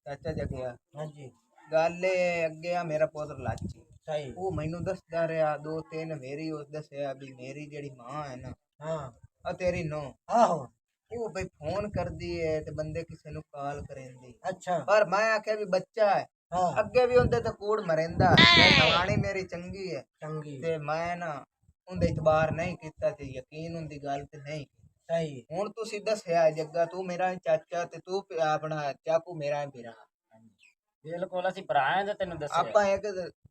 चाचा जगया ਹਾਂਜੀ ਗੱਲ ਇਹ ਅੱਗੇ ਆ ਮੇਰਾ ਪੁੱਤਰ ਲਾਚੀ ਸਹੀ ਉਹ ਮੈਨੂੰ ਦੱਸਦਾ ਰਿਹਾ ਦੋ ਤਿੰਨ ਮੇਰੀ ਉਸ ਦੱਸਿਆ ਵੀ ਮੇਰੀ ਜਿਹੜੀ ਮਾਂ ਹੈ ਨਾ ਹਾਂ ਆ ਤੇਰੀ ਨੋ ਆਹੋ ਉਹ ਬਈ ਫੋਨ ਕਰਦੀ ਹੈ ਤੇ ਬੰਦੇ ਕਿਸੇ ਨੂੰ ਕਾਲ ਕਰੇਂਦੀ ਅੱਛਾ ਪਰ ਮੈਂ ਆਖਿਆ ਵੀ ਬੱਚਾ ਹੈ ਹਾਂ ਅੱਗੇ ਵੀ ਉਹਦੇ ਤੇ ਕੂੜ ਮਰਿੰਦਾ ਕਹਾਣੀ ਮੇਰੀ ਚੰਗੀ ਹੈ ਚੰਗੀ ਤੇ ਮੈਂ ਨਾ ਉਹਦੇ ਇਤਬਾਰ ਨਹੀਂ ਕੀਤਾ ਤੇ ਯਕੀਨ ਹੁੰਦੀ ਗੱਲ ਤੇ ਨਹੀਂ ਸਹੀ ਹੁਣ ਤੁਸੀਂ ਦੱਸਿਆ ਜੱਗਾ ਤੂੰ ਮੇਰਾ ਚਾਚਾ ਤੇ ਤੂੰ ਆਪਣਾ ਚਾਕੂ ਮੇਰਾ ਵੀਰਾ ਬਿਲਕੁਲ ਅਸੀਂ ਭਰਾ ਤੇ ਤੈਨੂੰ ਦੱਸਿਆ ਆਪਾਂ ਇੱਕ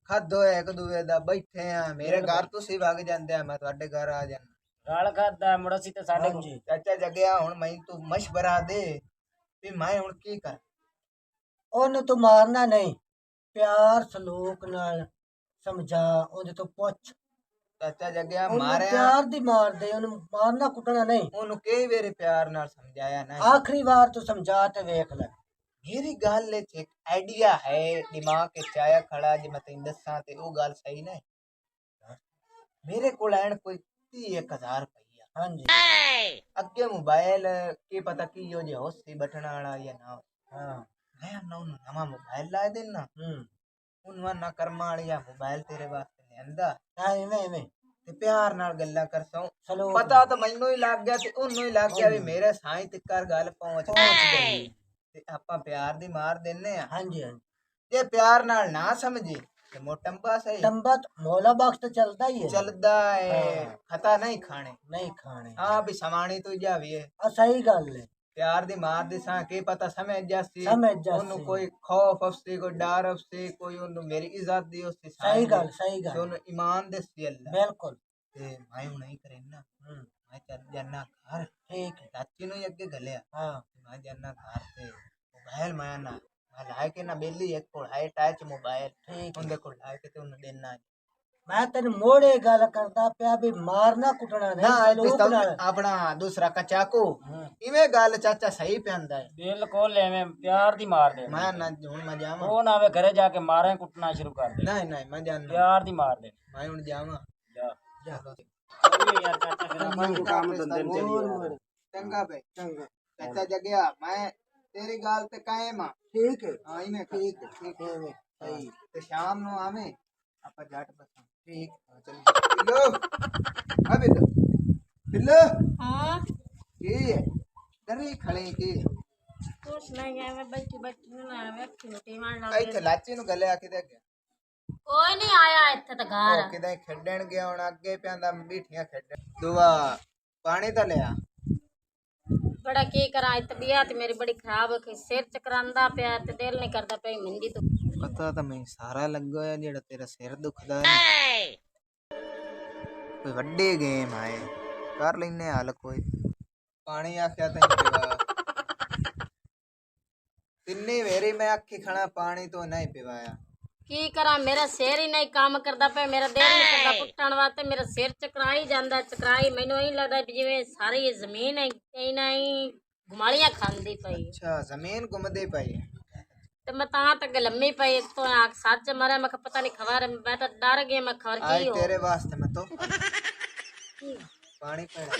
ਖਾਦੋ ਇੱਕ ਦੂਏ ਦਾ ਬੈਠੇ ਆ ਮੇਰੇ ਘਰ ਤੁਸੀਂ ਵਗ ਜਾਂਦੇ ਆ ਮੈਂ ਤੁਹਾਡੇ ਘਰ ਆ ਜਾਣਾ ਰਲ ਖਾਦਾ ਮੁੜ ਅਸੀਂ ਤੇ ਸਾਡੇ ਕੋਲ ਚਾਚਾ ਜਗਿਆ ਹੁਣ ਮੈਂ ਤੂੰ ਮਸ਼ਵਰਾ ਦੇ ਵੀ ਮੈਂ ਹੁਣ ਕੀ ਕਰ ਉਹਨੂੰ ਤੂੰ ਮਾਰਨਾ ਨਹੀਂ ਪਿਆਰ ਸਲੂਕ ਨਾਲ ਸਮਝਾ ਉਹਦੇ ਤੋਂ ਪੁੱਛ ਚਾਚਾ ਜਗਿਆ ਉਹਨੂੰ ਮਾਰਿਆ ਪਿਆਰ ਦੀ ਮਾਰ ਦੇ ਉਹਨੂੰ ਮਾਰਨਾ ਕੁੱਟਣਾ ਨਹੀਂ ਉਹਨੂੰ ਕਈ ਵਾਰੀ ਪਿਆਰ ਨਾਲ ਸਮਝਾਇਆ ਨਾ ਆਖਰੀ ਵਾਰ ਤੂੰ ਸਮਝਾ ਤੇ ਵੇਖ ਲੈ ਮੇਰੀ ਗੱਲ ਚ ਇੱਕ ਆਈਡੀਆ ਹੈ ਦਿਮਾਗ ਚ ਆਇਆ ਖੜਾ ਜੇ ਮੈਂ ਤੈਨੂੰ ਦੱਸਾਂ ਤੇ ਉਹ ਗੱਲ ਸਹੀ ਨਹੀਂ ਮੇਰੇ ਕੋਲ ਐਨ ਕੋਈ 30,000 ਰੁਪਈਆ ਹਾਂਜੀ ਅੱਗੇ ਮੋਬਾਈਲ ਕੀ ਪਤਾ ਕੀ ਹੋ ਜੇ ਹੋਸੀ ਬਟਨ ਵਾਲਾ ਜਾਂ ਨਾ ਹਾਂ ਮੈਂ ਨਾ ਉਹਨੂੰ ਨਵਾਂ ਮੋਬਾਈਲ ਲਾ ਦੇਣਾ ਉਹਨੂੰ ਨਾ ਕਰਮਾਂ ਵਾਲਿਆ ਮੋਬਾਈਲ ਤੇਰੇ ਵਾਸਤੇ ਲਿਆਂਦਾ ਐਵੇਂ ਤੇ ਪਿਆਰ ਨਾਲ ਗੱਲਾਂ ਕਰਸੋਂ ਸਲੂਕ ਪਤਾ ਤਾਂ ਮੈਨੂੰ ਹੀ ਲੱਗ ਗਿਆ ਤੇ ਉਹਨੂੰ ਹੀ ਲੱਗ ਗਿਆ ਵੀ ਮੇਰੇ ਸਾਈਂ ਤੱਕਰ ਗੱਲ ਪਹੁੰਚ ਗਈ ਤੇ ਆਪਾਂ ਪਿਆਰ ਦੀ ਮਾਰ ਦਿੰਨੇ ਆ ਹਾਂਜੀ ਹਾਂਜੀ ਜੇ ਪਿਆਰ ਨਾਲ ਨਾ ਸਮਝੀ ਤੇ ਮੋਟੰਬਾ ਸਹੀ ਲੰਬਾ ਮੌਲਾ ਬਖਸ਼ ਤਾਂ ਚੱਲਦਾ ਹੀ ਹੈ ਚੱਲਦਾ ਏ ਖਤਾ ਨਹੀਂ ਖਾਣੇ ਨਹੀਂ ਖਾਣੇ ਆ ਵੀ ਸਮਾਣੀ ਤੋਂ ਜਾਵੀਏ ਆ ਸਹੀ ਗੱਲ ਹੈ ਪਿਆਰ ਦੀ ਮਾਰ ਦੇ ਸਾਂ ਕੀ ਪਤਾ ਸਮਝ ਜਾਸੀ ਸਮਝ ਜਾਸੀ। ਉਹਨੂੰ ਕੋਈ ਖੌਫ ਅਫਸੀ ਕੋਈ ਡਰ ਅਫਸੀ ਕੋਈ ਉਹਨੂੰ ਮੇਰੀ ਇੱਜ਼ਤ ਦੀ ਉਸੀ ਸਹੀ ਗੱਲ ਤੇ ਉਹਨੂੰ ਈਮਾਨ ਦੇ ਸੀ ਅੱਲਾ ਬਿਲਕੁਲ ਤੇ ਮੈਂ ਹੁਣ ਨਹੀਂ ਕਰੇਨਾ ਮੈਂ ਚੱਲ ਜਾਨਾ ਘਰ ਠੀਕ ਹੈ ਚਾਚੀ ਨੂੰ ਹੀ ਅੱਗੇ ਘਲਿਆ ਹਾਂ ਮੈਂ ਜਾਨਾ ਘਰ ਤੇ ਮੋਬਾਈਲ ਮੈਂ ਨਾ ਮੈਂ ਲਾਇ ਕੇ ਨਾ ਬੇਲੀ ਇੱਕ ਕੋਲ ਹੈ ਟੱਚ ਮੋਬਾਈਲ ਠੀਕ ਉਹਦੇ ਕੋਲ ਲਾਇ ਕੇ ਤੇ ਉਹਨੂੰ ਦੇਣਾ ਮੈਂ ਤੈਨੂੰ ਮੋੜੇ ਗੱਲ ਕਰਦਾ ਪਿਆ ਵੀ ਮਾਰਨਾ ਕੁੱਟਣਾ ਨਹੀਂ ਨਾ ਸਲੂਕ ਨਾਲ ਆਪਣਾ ਦੂਸਰਾ ਕਚਾਕੂ ਇਵੇਂ ਗੱਲ ਚਾਚਾ ਸਹੀ ਪੈਂਦਾ ਹੈ ਬਿਲਕੁਲ ਐਵੇਂ ਪਿਆਰ ਦੀ ਮਾਰ ਦੇ ਮੈਂ ਨਾ ਹੁਣ ਮੈਂ ਜਾਵਾਂ ਉਹ ਨਾ ਵੇ ਘਰੇ ਜਾ ਕੇ ਮਾਰਾਂ ਕੁੱਟਣਾ ਸ਼ੁਰੂ ਕਰ ਦੇ ਨਹੀਂ ਨਹੀਂ ਮੈਂ ਜਾਣਾ ਪਿਆਰ ਦੀ ਮਾਰ ਦੇ ਮੈਂ ਹੁਣ ਜਾਵਾਂ ਜਾ ਯਾਰ ਚਾਚਾ ਫਿਰ ਆਪਾਂ ਨੂੰ ਕੰਮ ਧੰਦੇ ਨੂੰ ਚੰਗਾ ਬਈ ਚੰਗਾ ਚਾਚਾ ਜਗਿਆ ਮੈਂ ਤੇਰੀ ਗੱਲ ਤੇ ਕਾਇਮ ਆ ਠੀਕ ਹੈ ਹਾਂ ਇਵੇਂ ਠੀਕ ਹੈ ਠੀਕ ਐਵੇਂ ਸਹੀ ਤੇ ਸ਼ਾਮ ਨੂੰ ਆਵੇਂ ਆਪਾਂ ਜੱਟ ਬਸਾਂ ਠੀਕ ਚਲ ਬਿੱਲੋ ਆ ਬਿੱਲੋ ਬਿੱਲੋ ਹਾਂ ਕੀ ਹੈ ਡਰੀ ਖੜੇ ਕੀ ਕੁਛ ਨਹੀਂ ਹੈ ਮੈਂ ਬੈਠੀ ਨੂੰ ਨਾ ਮੈਂ ਖੇਤੀ ਮਾਰ ਲੱਗ ਇੱਥੇ ਲਾਚੀ ਨੂੰ ਗੱਲੇ ਆ ਕੇ ਦੇ ਗਿਆ ਕੋਈ ਨਹੀਂ ਆਇਆ ਇੱਥੇ ਤਾਂ ਘਰ ਉਹ ਕਿਤੇ ਖੇਡਣ ਗਿਆ ਹੁਣ ਅੱਗੇ ਪਿਆਂਦਾ ਬੀਠੀਆਂ ਖੇਡਣ ਦੁਆ ਪਾਣੀ ਤਾਂ ਲਿਆ ਬੜਾ ਕੀ ਕਰਾਂ ਤਬੀਅਤ ਮੇਰੀ ਬੜੀ ਖਰਾਬ ਹੋ ਗਈ ਸਿਰ ਚਕਰਾਂਦਾ ਪਿਆ ਤੇ ਦਿਲ ਨਹੀਂ ਕਰਦਾ ਪਿਆ ਮੰਜੀ ਤੋਂ ਪਤਾ ਤਾਂ ਮੈਨੂੰ ਸਾਰਾ ਲੱਗਾ ਹੋਇਆ ਜਿਹੜਾ ਤੇਰਾ ਸਿਰ ਦੁਖਦਾ ਹੈ ਕੋਈ ਵੱਡੀ ਗੇਮ ਆਏ ਕਰ ਲੈਨੇ ਹਾਲ ਕੋਈ ਪਾਣੀ ਆਖਿਆ ਤੈਨੂੰ ਪਿਵਾ ਤਿੰਨੇ ਵੇਰੀ ਮੈਂ ਅੱਖੀ ਖਾਣਾ ਪਾਣੀ ਤੋਂ ਨਹੀਂ ਪਿਵਾਇਆ ਕੀ ਕਰਾਂ ਮੇਰਾ ਸਿਰ ਹੀ ਨਹੀਂ ਕੰਮ ਕਰਦਾ ਪਿਆ ਮੇਰਾ ਦਿਲ ਨਹੀਂ ਕਰਦਾ ਪੁੱਟਣ ਵਾਸਤੇ ਮੇਰਾ ਸਿਰ ਚਕਰਾਈ ਜਾਂਦਾ ਚਕਰਾਈ ਮੈਨੂੰ ਇਹ ਲੱਗਦਾ ਵੀ ਜਿਵੇਂ ਸਾਰੀ ਜ਼ਮੀਨ ਹੈ ਨਹੀਂ ਗੁਮਾਲੀਆਂ ਖਾਂਦੀ ਪਈ ਅੱਛਾ ਜ਼ਮੀਨ ਘੁੰਮਦੀ ਪਈ ਤੇ ਮੈਂ ਤਾਂ ਤੱਕ ਲੰਮੀ ਪਈ ਤੋਂ ਆ ਸੱਚ ਮਾਰਿਆ ਮੈਂ ਕਿਹਾ ਪਤਾ ਨਹੀਂ ਖਬਰ ਮੈਂ ਤਾਂ ਡਰ ਗਿਆ ਮੈਂ ਖਬਰ आज ਕੀ ਹੋ तेरे वास्ते मैं तो पानी पड़ा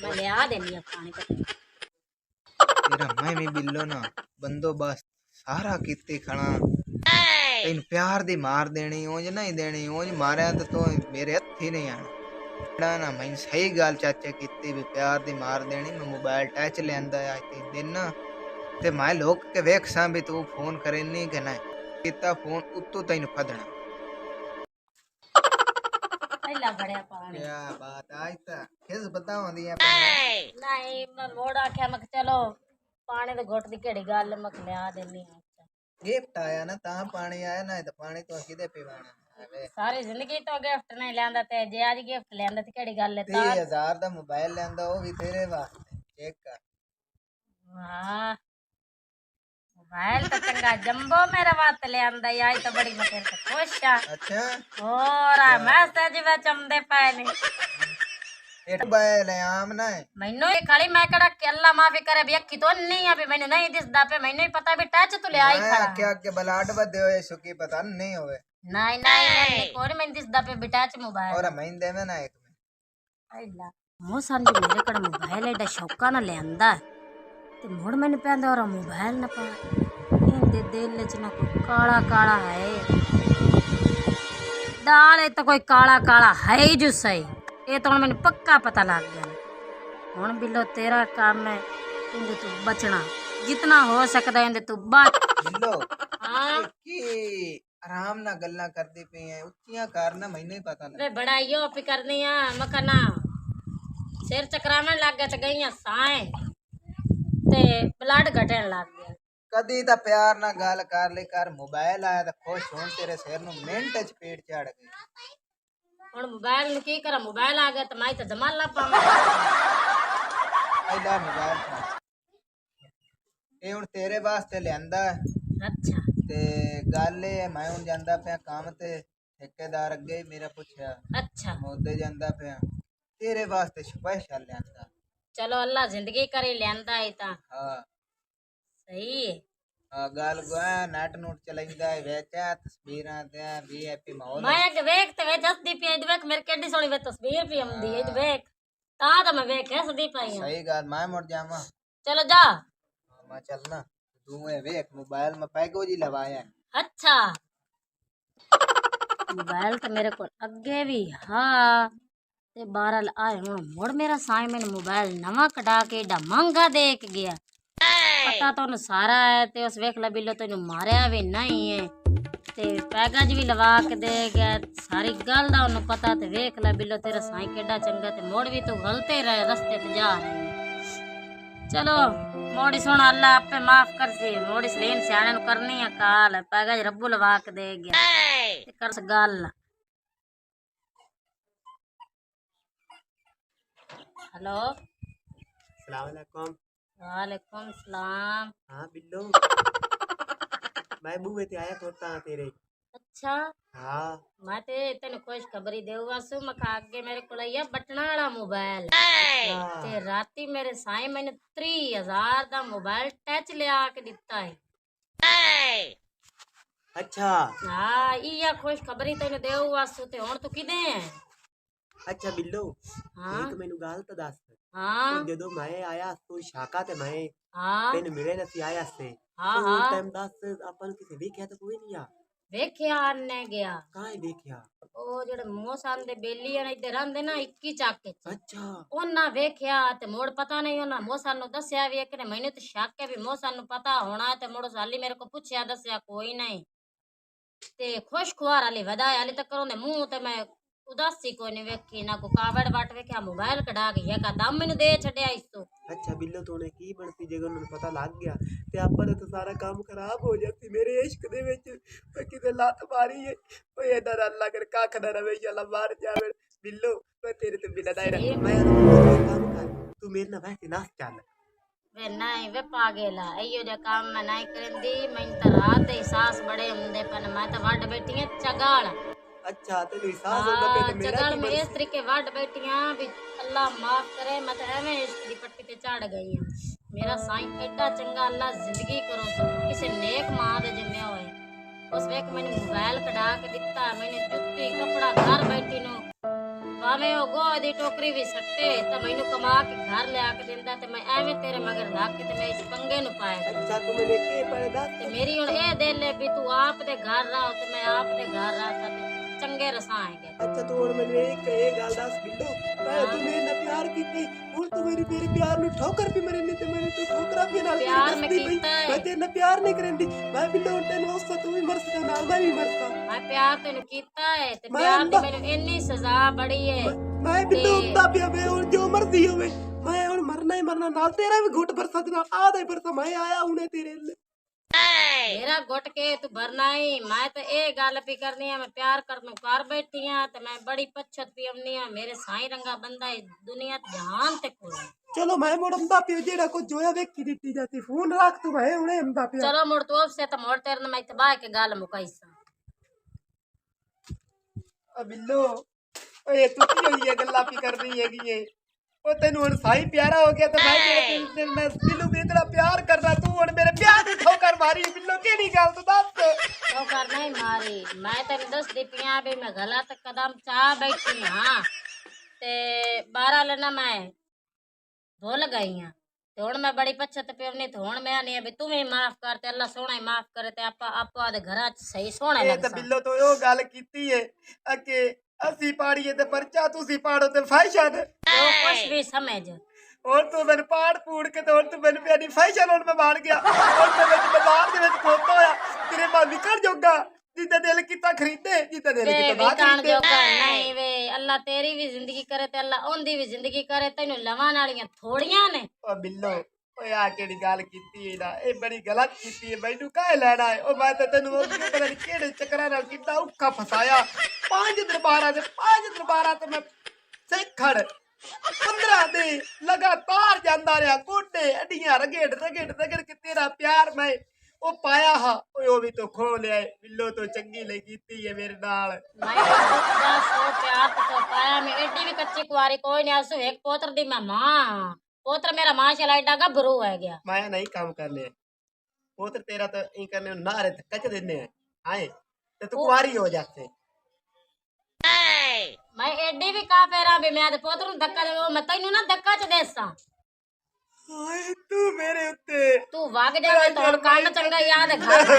ਮੈਂ ਲਿਆ ਦੇਣੀ ਆ ਪਾਣੀ ਪਤਾ तेरा मैं भी बिल्लो ना बंदोबस्त सारा कीते खड़ा तेन प्यार दी मार देनी ओंज नहीं देनी ओंज मारिया तो मेरे हथ ही नहीं आना ना मैं सही गल चाचे कीती भी प्यार दी मार देनी मैं मोबाइल टच लेंदा आज 3 दिन ना ते मैं लोग के वेख सां भी तू फोन करे नहीं कि नहीं कीता फोन उत्तों तैन फदना ਪਹਿਲਾਂ ਬੜਿਆ ਪਾਣੀ क्या बात आज तक किस बताऊं दिया ਨਹੀਂ ਮੈਂ ਮੋੜ ਆਖਿਆ ਮੈਂ ਕਿਹਾ ਚਲੋ ਪਾਣੀ ਦੇ ਘੁੱਟ ਦੀ ਕਿਹੜੀ ਗੱਲ ਮੈਂ ਕਿਹਾ ਲਿਆ ਦੇਣੀ ਆ गिफ्ट आया ना ता पानी आया ना तो पानी तो किदे पिवाना है ਸਾਰੀ ਜ਼ਿੰਦਗੀ ਤੋਂ ਗਿਫਟ ਨਹੀਂ ਲਿਆਂਦਾ ਤੇ ਜੇ ਅੱਜ ਗਿਫਟ ਲਿਆਂਦਾ ਤੇ ਕਿਹੜੀ ਗੱਲ ਹੈ ਤਾਂ 30,000 ਦਾ ਮੋਬਾਈਲ ਲੈਂਦਾ ਉਹ ਵੀ ਤੇਰੇ ਵਾਸਤੇ ਚੈੱਕ ਕਰ वाह मोबाइल तो चंगा जंबो मेरे वास्ते ले आंदा आई तो बड़ी मैं तेरे से खुश आ अच्छा और मैं जिवे चमदे पए ने एक बैल है आम ना है मैनू ये खाली मैं कड़ा कि अल्लाह माफी करे भी अक्की तो नहीं अभी मैंने नहीं दिसदा पे मैंने ही पता भी टच तो ले आई मैं खड़ा क्या के बलाड बदे होए सुकी पता नहीं होवे नहीं नहीं कोई मैंने दिसदा पे टच मोबाइल और महीने में ना एक में अल्लाह मोसन जी मेरे कड़ा मोबाइल एडा शौका ना ले आंदा ते मुड़ मैंने पैंदा और मोबाइल ना पा इंदे दिल च ना कोई काला काला है दाल तो कोई काला काला है ही जो सही ये तो मैंने पक्का पता लग गया हुण बिल्लो तेरा काम है इंदे तू बचना जितना हो सकता है इंदे तू बच बिल्लो हाँ की आराम ना गल्ला करदी पई है उच्चियां करना मैंने ही पता ना वे बड़ाइयो पे करनी है मकना सिर चकरावन लग गया तो गई साए ते ब्लड घटन लग गया कदी ता प्यार ना गल कर ले कर मोबाइल आया तो खुश होन तेरे सिर नु मिनट च पेट चढ़ गई हुण मोबाइल नु की करा मोबाइल आ गया तो मैं तो जमा ला पावां आइला मोबाइल था ये हुन तेरे वास्ते लियांदा अच्छा ते गल ए मैं हुन जांदा पिया काम ते ठेकेदार अगे ही मेरा पुछया अच्छा मोदे जांदा पिया तेरे वास्ते स्पेशल लियांदा चलो अल्लाह जिंदगी करे लियांदा है ता हाँ सही है गल गोया नट नूट चलाइंदा है वेचा तस्वीरां ते वीआईपी माहौल मैं अगे वेख ते वे जसदी पई इद वेख मेरे केडी सोनी वे तस्वीर पई आंदी इद वेख ता तो मैं वेख हसदी पई हां सही गल मैं मुड़ जावा चलो जा मैं चलना तू ए वेख मोबाइल में पैगो जी लवाया अच्छा मोबाइल तो मेरे को अगे भी हाँ ते बारल आए हुण मुड़ मेरा साई मैंने मोबाइल नवा कटा के एडा महंगा दे के गया पता तो उन्हें सारा है ते उस वेख ला बिल्लो तो मारिया भी नहीं है ते पैगाज भी लवा के दे गया सारी गल दा उन्हें पता ते वेख ला बिल्लो तेरा साई केडा चंगा ते मोड़ भी तू गलते रहे रस्ते ते जा रहे चलो मोड़ी सुन अल्लाह आपे माफ कर सी मोड़ी सलीन सियाने नु करनी है काल पैगाज रब्बू लवा के दे गया ते कर गल हेलो सलाम अलैकुम वालेकुम सलाम हाँ बिल्लो मैं बूहे ते आया तोता तेरे अच्छा हाँ मैं ते तेन खुश खबरी देवासु मखा आगे मेरे को लिया बटना वाला मोबाइल ते राती मेरे साई मैंने 30,000 दा मोबाइल टच ले आके दिता है अच्छा हाँ इया खुश खबरी तेन देवासु ते हुण तू किदे है अच्छा बिल्लो हाँ एक मैनू गल तो दस हाँ ਜਦੋਂ ਮੈਂ ਆਇਆ ਤੂੰ ਸ਼ਾਕਾ ਤੇ ਮੈਂ हाँ ਤੈਨੂੰ ਮਿਲੇ ਨਾ ਸੀ ਆਇਆ ਸੇ हाँ ਤੂੰ हाँ ਟਾਈਮ ਦੱਸ ਆਪਾਂ ਨੂੰ ਕਿਸੇ ਵੇਖਿਆ ਤਾਂ ਕੋਈ ਨਹੀਂ ਆ वेख्या आने गया ਕਾਹੇ ਵੇਖਿਆ ओ जेड़े मोसान दे बेली ने इधर आंदे ना 21 चाके अच्छा ਉਹਨਾਂ ਵੇਖਿਆ ਤੇ ਮੋੜ ਪਤਾ ਨਹੀਂ ਉਹਨਾਂ ਮੋਸਾਨ ਨੂੰ ਦੱਸਿਆ ਵੀ ਇੱਕ ਨੇ ਮੈਨੂੰ ਤੇ ਸ਼ੱਕ ਹੈ ਵੀ ਮੋਸਾਨ ਨੂੰ ਪਤਾ ਹੋਣਾ ਤੇ ਮੋੜ ਸਾਲੀ ਮੇਰੇ ਕੋ ਪੁੱਛਿਆ ਦੱਸਿਆ ਕੋਈ ਨਹੀਂ ਤੇ ਖੁਸ਼ ਖੁਆਰ ਵਾਲੀ ਵਧਾਇਆ ਹਾਲੇ ਤੱਕ ਉਹਨੇ ਮੂੰਹ ਤੇ ਮੈਂ ਉਦਾਸੀ ਕੋਈ ਨਹੀਂ ਵੇਖੀ ਨਾ ਕੋ ਕਾਵੜ ਵਟ ਵੇਖਿਆ ਮੋਬਾਈਲ ਕਢਾ ਕੇ ਯਾ ਦਮ ਮੈਨੂੰ ਦੇ ਛੱਡਿਆ ਇਸ ਤੋਂ अच्छा बिल्लो तूने की बनती जगह उन्हें पता लग गया ते ਆਪਾਂ ਦਾ ਤਾਂ ਸਾਰਾ ਕੰਮ ਖਰਾਬ ਹੋ ਜਾਂਦੀ ਮੇਰੇ ਇਸ਼ਕ ਦੇ ਵਿੱਚ ਓਏ ਕਿਤੇ ਲੱਤ ਮਾਰੀ ਏ ਓਏ ਇਧਰ ਅੱਲਾ ਕਰ ਕੱਖ ਨਾ ਰਵੇ ਅੱਲਾ ਮਾਰ ਜਾਵੇ ਬਿੱਲੋ ਓਏ ਤੇਰੇ ਤੇ ਬਿਨਾ ਦਾਇਰਾ ਮੈਂ ਕੰਮ ਕਰ ਤੂੰ ਮੇਰੇ ਨਾਲ ਬੈਠ ਕੇ ਨਾਚ ਚੱਲ ਵੇ ਨਹੀਂ ਵੇ ਪਾਗੇਲਾ ਇਹੋ ਜਿਹਾ ਕੰਮ ਮੈਂ ਨਹੀਂ ਕਰਦੀ ਮੈਨੂੰ ਤਾਂ ਰਾਤ ਦੇ ਅਹਿਸਾਸ ਬੜੇ ਹੁੰਦੇ ਪਨ ਮੈਂ ਤਾਂ ਵੱਡ ਬੈਠੀ ਆ ਚਗਾਲ अच्छा तेन एहसास होगा पे ते मेरा चगल की में इस बनती तरीके वड बैठियां भी अल्लाह माफ करे मैं तो एवें इश्क दी पट्टी ते चढ़ गई हूं मेरा साईं एडा चंगा अल्लाह जिंदगी करो तो किसी नेक मां दे जम्मे होए उस वेख मैंने मोबाइल कढा के दिता मैंने जुत्ती कपड़ा घर बैठी नो भावे ओ गो दी टोकरी भी सट्टे तो मैनू कमा के घर ले आके दिंदा ते मैं एवें तेरे मगर लग के ते मैं इस पंगे नु पाया अच्छा तू मैंने के पर दस ते मेरी हुन ए दिल है भी तू आप दे घर रहो ते मैं आप दे घर रहा ते चंगे रसा आएंगे अच्छा तू और मैंने एक गल दस बिल्लो पहले तू मेरे ਨਾਲ प्यार कीती हुन तू मेरे प्यार ਨੂੰ ਠੋਕਰ ਵੀ ਮਰੇ ਨਹੀਂ ਤੇ ਮੈਨੂੰ ਤੂੰ ਠੋਕਰਾ ਵੀ ਨਾਲ प्यार में कीता है मैं तेरे ਨਾਲ प्यार नहीं करंदी मैं बिल्लो ਹੁਣ ਤੈਨੂੰ ਉਸ ਤੂੰ ਵੀ ਮਰ ਸਕਦਾ ਨਾਲ ਮੈਂ ਵੀ ਮਰ ਸਕਦਾ मैं प्यार तेन कीता है ते मैं प्यार दी अंधा- मैनू इन्नी सजा बड़ी है ਮੈਂ ਬਿੱਲੋ ਹੁੰਦਾ ਪਿਆ ਵੇ ਹੁਣ ਜੋ ਮਰਜ਼ੀ ਹੋਵੇ ਮੈਂ ਹੁਣ ਮਰਨਾ ਹੀ ਮਰਨਾ ਨਾਲ ਤੇਰਾ ਵੀ ਘੁੱਟ ਬਰਸਾ ਦੇ ਨਾਲ ਆਦੇ ਬਰਸਾ ਮੈਂ ਆਇਆ ਹੁਣੇ ਤੇਰੇ मेरा घुट के तू भरना ही मैं तो ये गल भी करनी है मैं प्यार करनू कर बैठी हाँ तो मैं बड़ी पछत भी आनी हाँ मेरे साई रंगा बंदा है दुनिया जहान ते कोई चलो मैं मुड़दा पियो जेड़ा को जोया वेखी दित्ती जाती फोन रख तू मैं हुणे हमदा पिया चलो मुड़ तू से तो मोड़ तेरे मैं तबाह के गल मुकाई सा बिल्लो ओए तू की होई है गल्ला पी कर रही हैगी ये ओ तेनू हुण साई प्यारा हो गया तो मैं जेड़े तेरे मैं दिलू भी इतना प्यार करदा तू हुण मेरे प्यार दी ठोकर मारी बिल्लो केड़ी गल तू दस तो कर नहीं मारी मैं तेन दस दी पिया भी मैं गलत कदम चाह बैठी हाँ ते 12 लेना मैं भूल गई हाँ ते हुण मैं बड़ी पछत पिवनी तो हुण मैं नहीं भी तू भी माफ कर ते अल्लाह सोना ही माफ करे ते आपा आदे घरा च सही सोने ये लग तो बिल्लो तो यो गल कीती है अके असी पाड़िए ते परचा तुसी पाड़ो ते फैशन तो कुछ भी समझ और तू मैंने पाड़ पूड़ के तो और तू मैंने प्यारी फैशन और मैं मार गया और मैं बाजार दे विच खोता होया तेरे मां निकल जोगा जिद्दा दिल कीता खरीदे जिद्दा दिल वे कीता ना विकान खरीदे जोगा नहीं वे अल्लाह तेरी भी जिंदगी करे ते अल्लाह ओंदी भी जिंदगी करे तेनू लवान वालियां थोड़ियां ने ओ बिल्लो ओए आ केड़ी गल कीती है ना ए बड़ी गलत कीती है मैनू काहे लेना है ओ मैं तो तेनू ओ पता नहीं केड़े चक्करां नाल कितना औखा फसाया 5 दरबारां ते मैं सिखड़ 15 दिन लगातार जांदा रहा गोडे अड्डियां रगड़ के तेरा प्यार मैं ओ पाया हा ओए ओ भी तो खो लिया है बिल्लो तो चंगी लगी कीती है मेरे नाल मैं दुखदा सो प्यार तो पाया मैं एडी भी कच्ची कुआरी कोई नहीं आसू एक पोत्र दी मैं मां पोत्र मेरा माशाल्लाह एडा गभरू है गया मैं नहीं काम करने पुत्र तेरा तो ई करने नारे कच देने हैं आए तो तू कुंवारी हो जाते मैं एडी भी का फेरा भी मैं पोत्र नु धक्का दे मैं तैनू ना धक्का च देसा हाय तू मेरे उत्ते तू वाग जावे तो हुण कान चंगा याद घर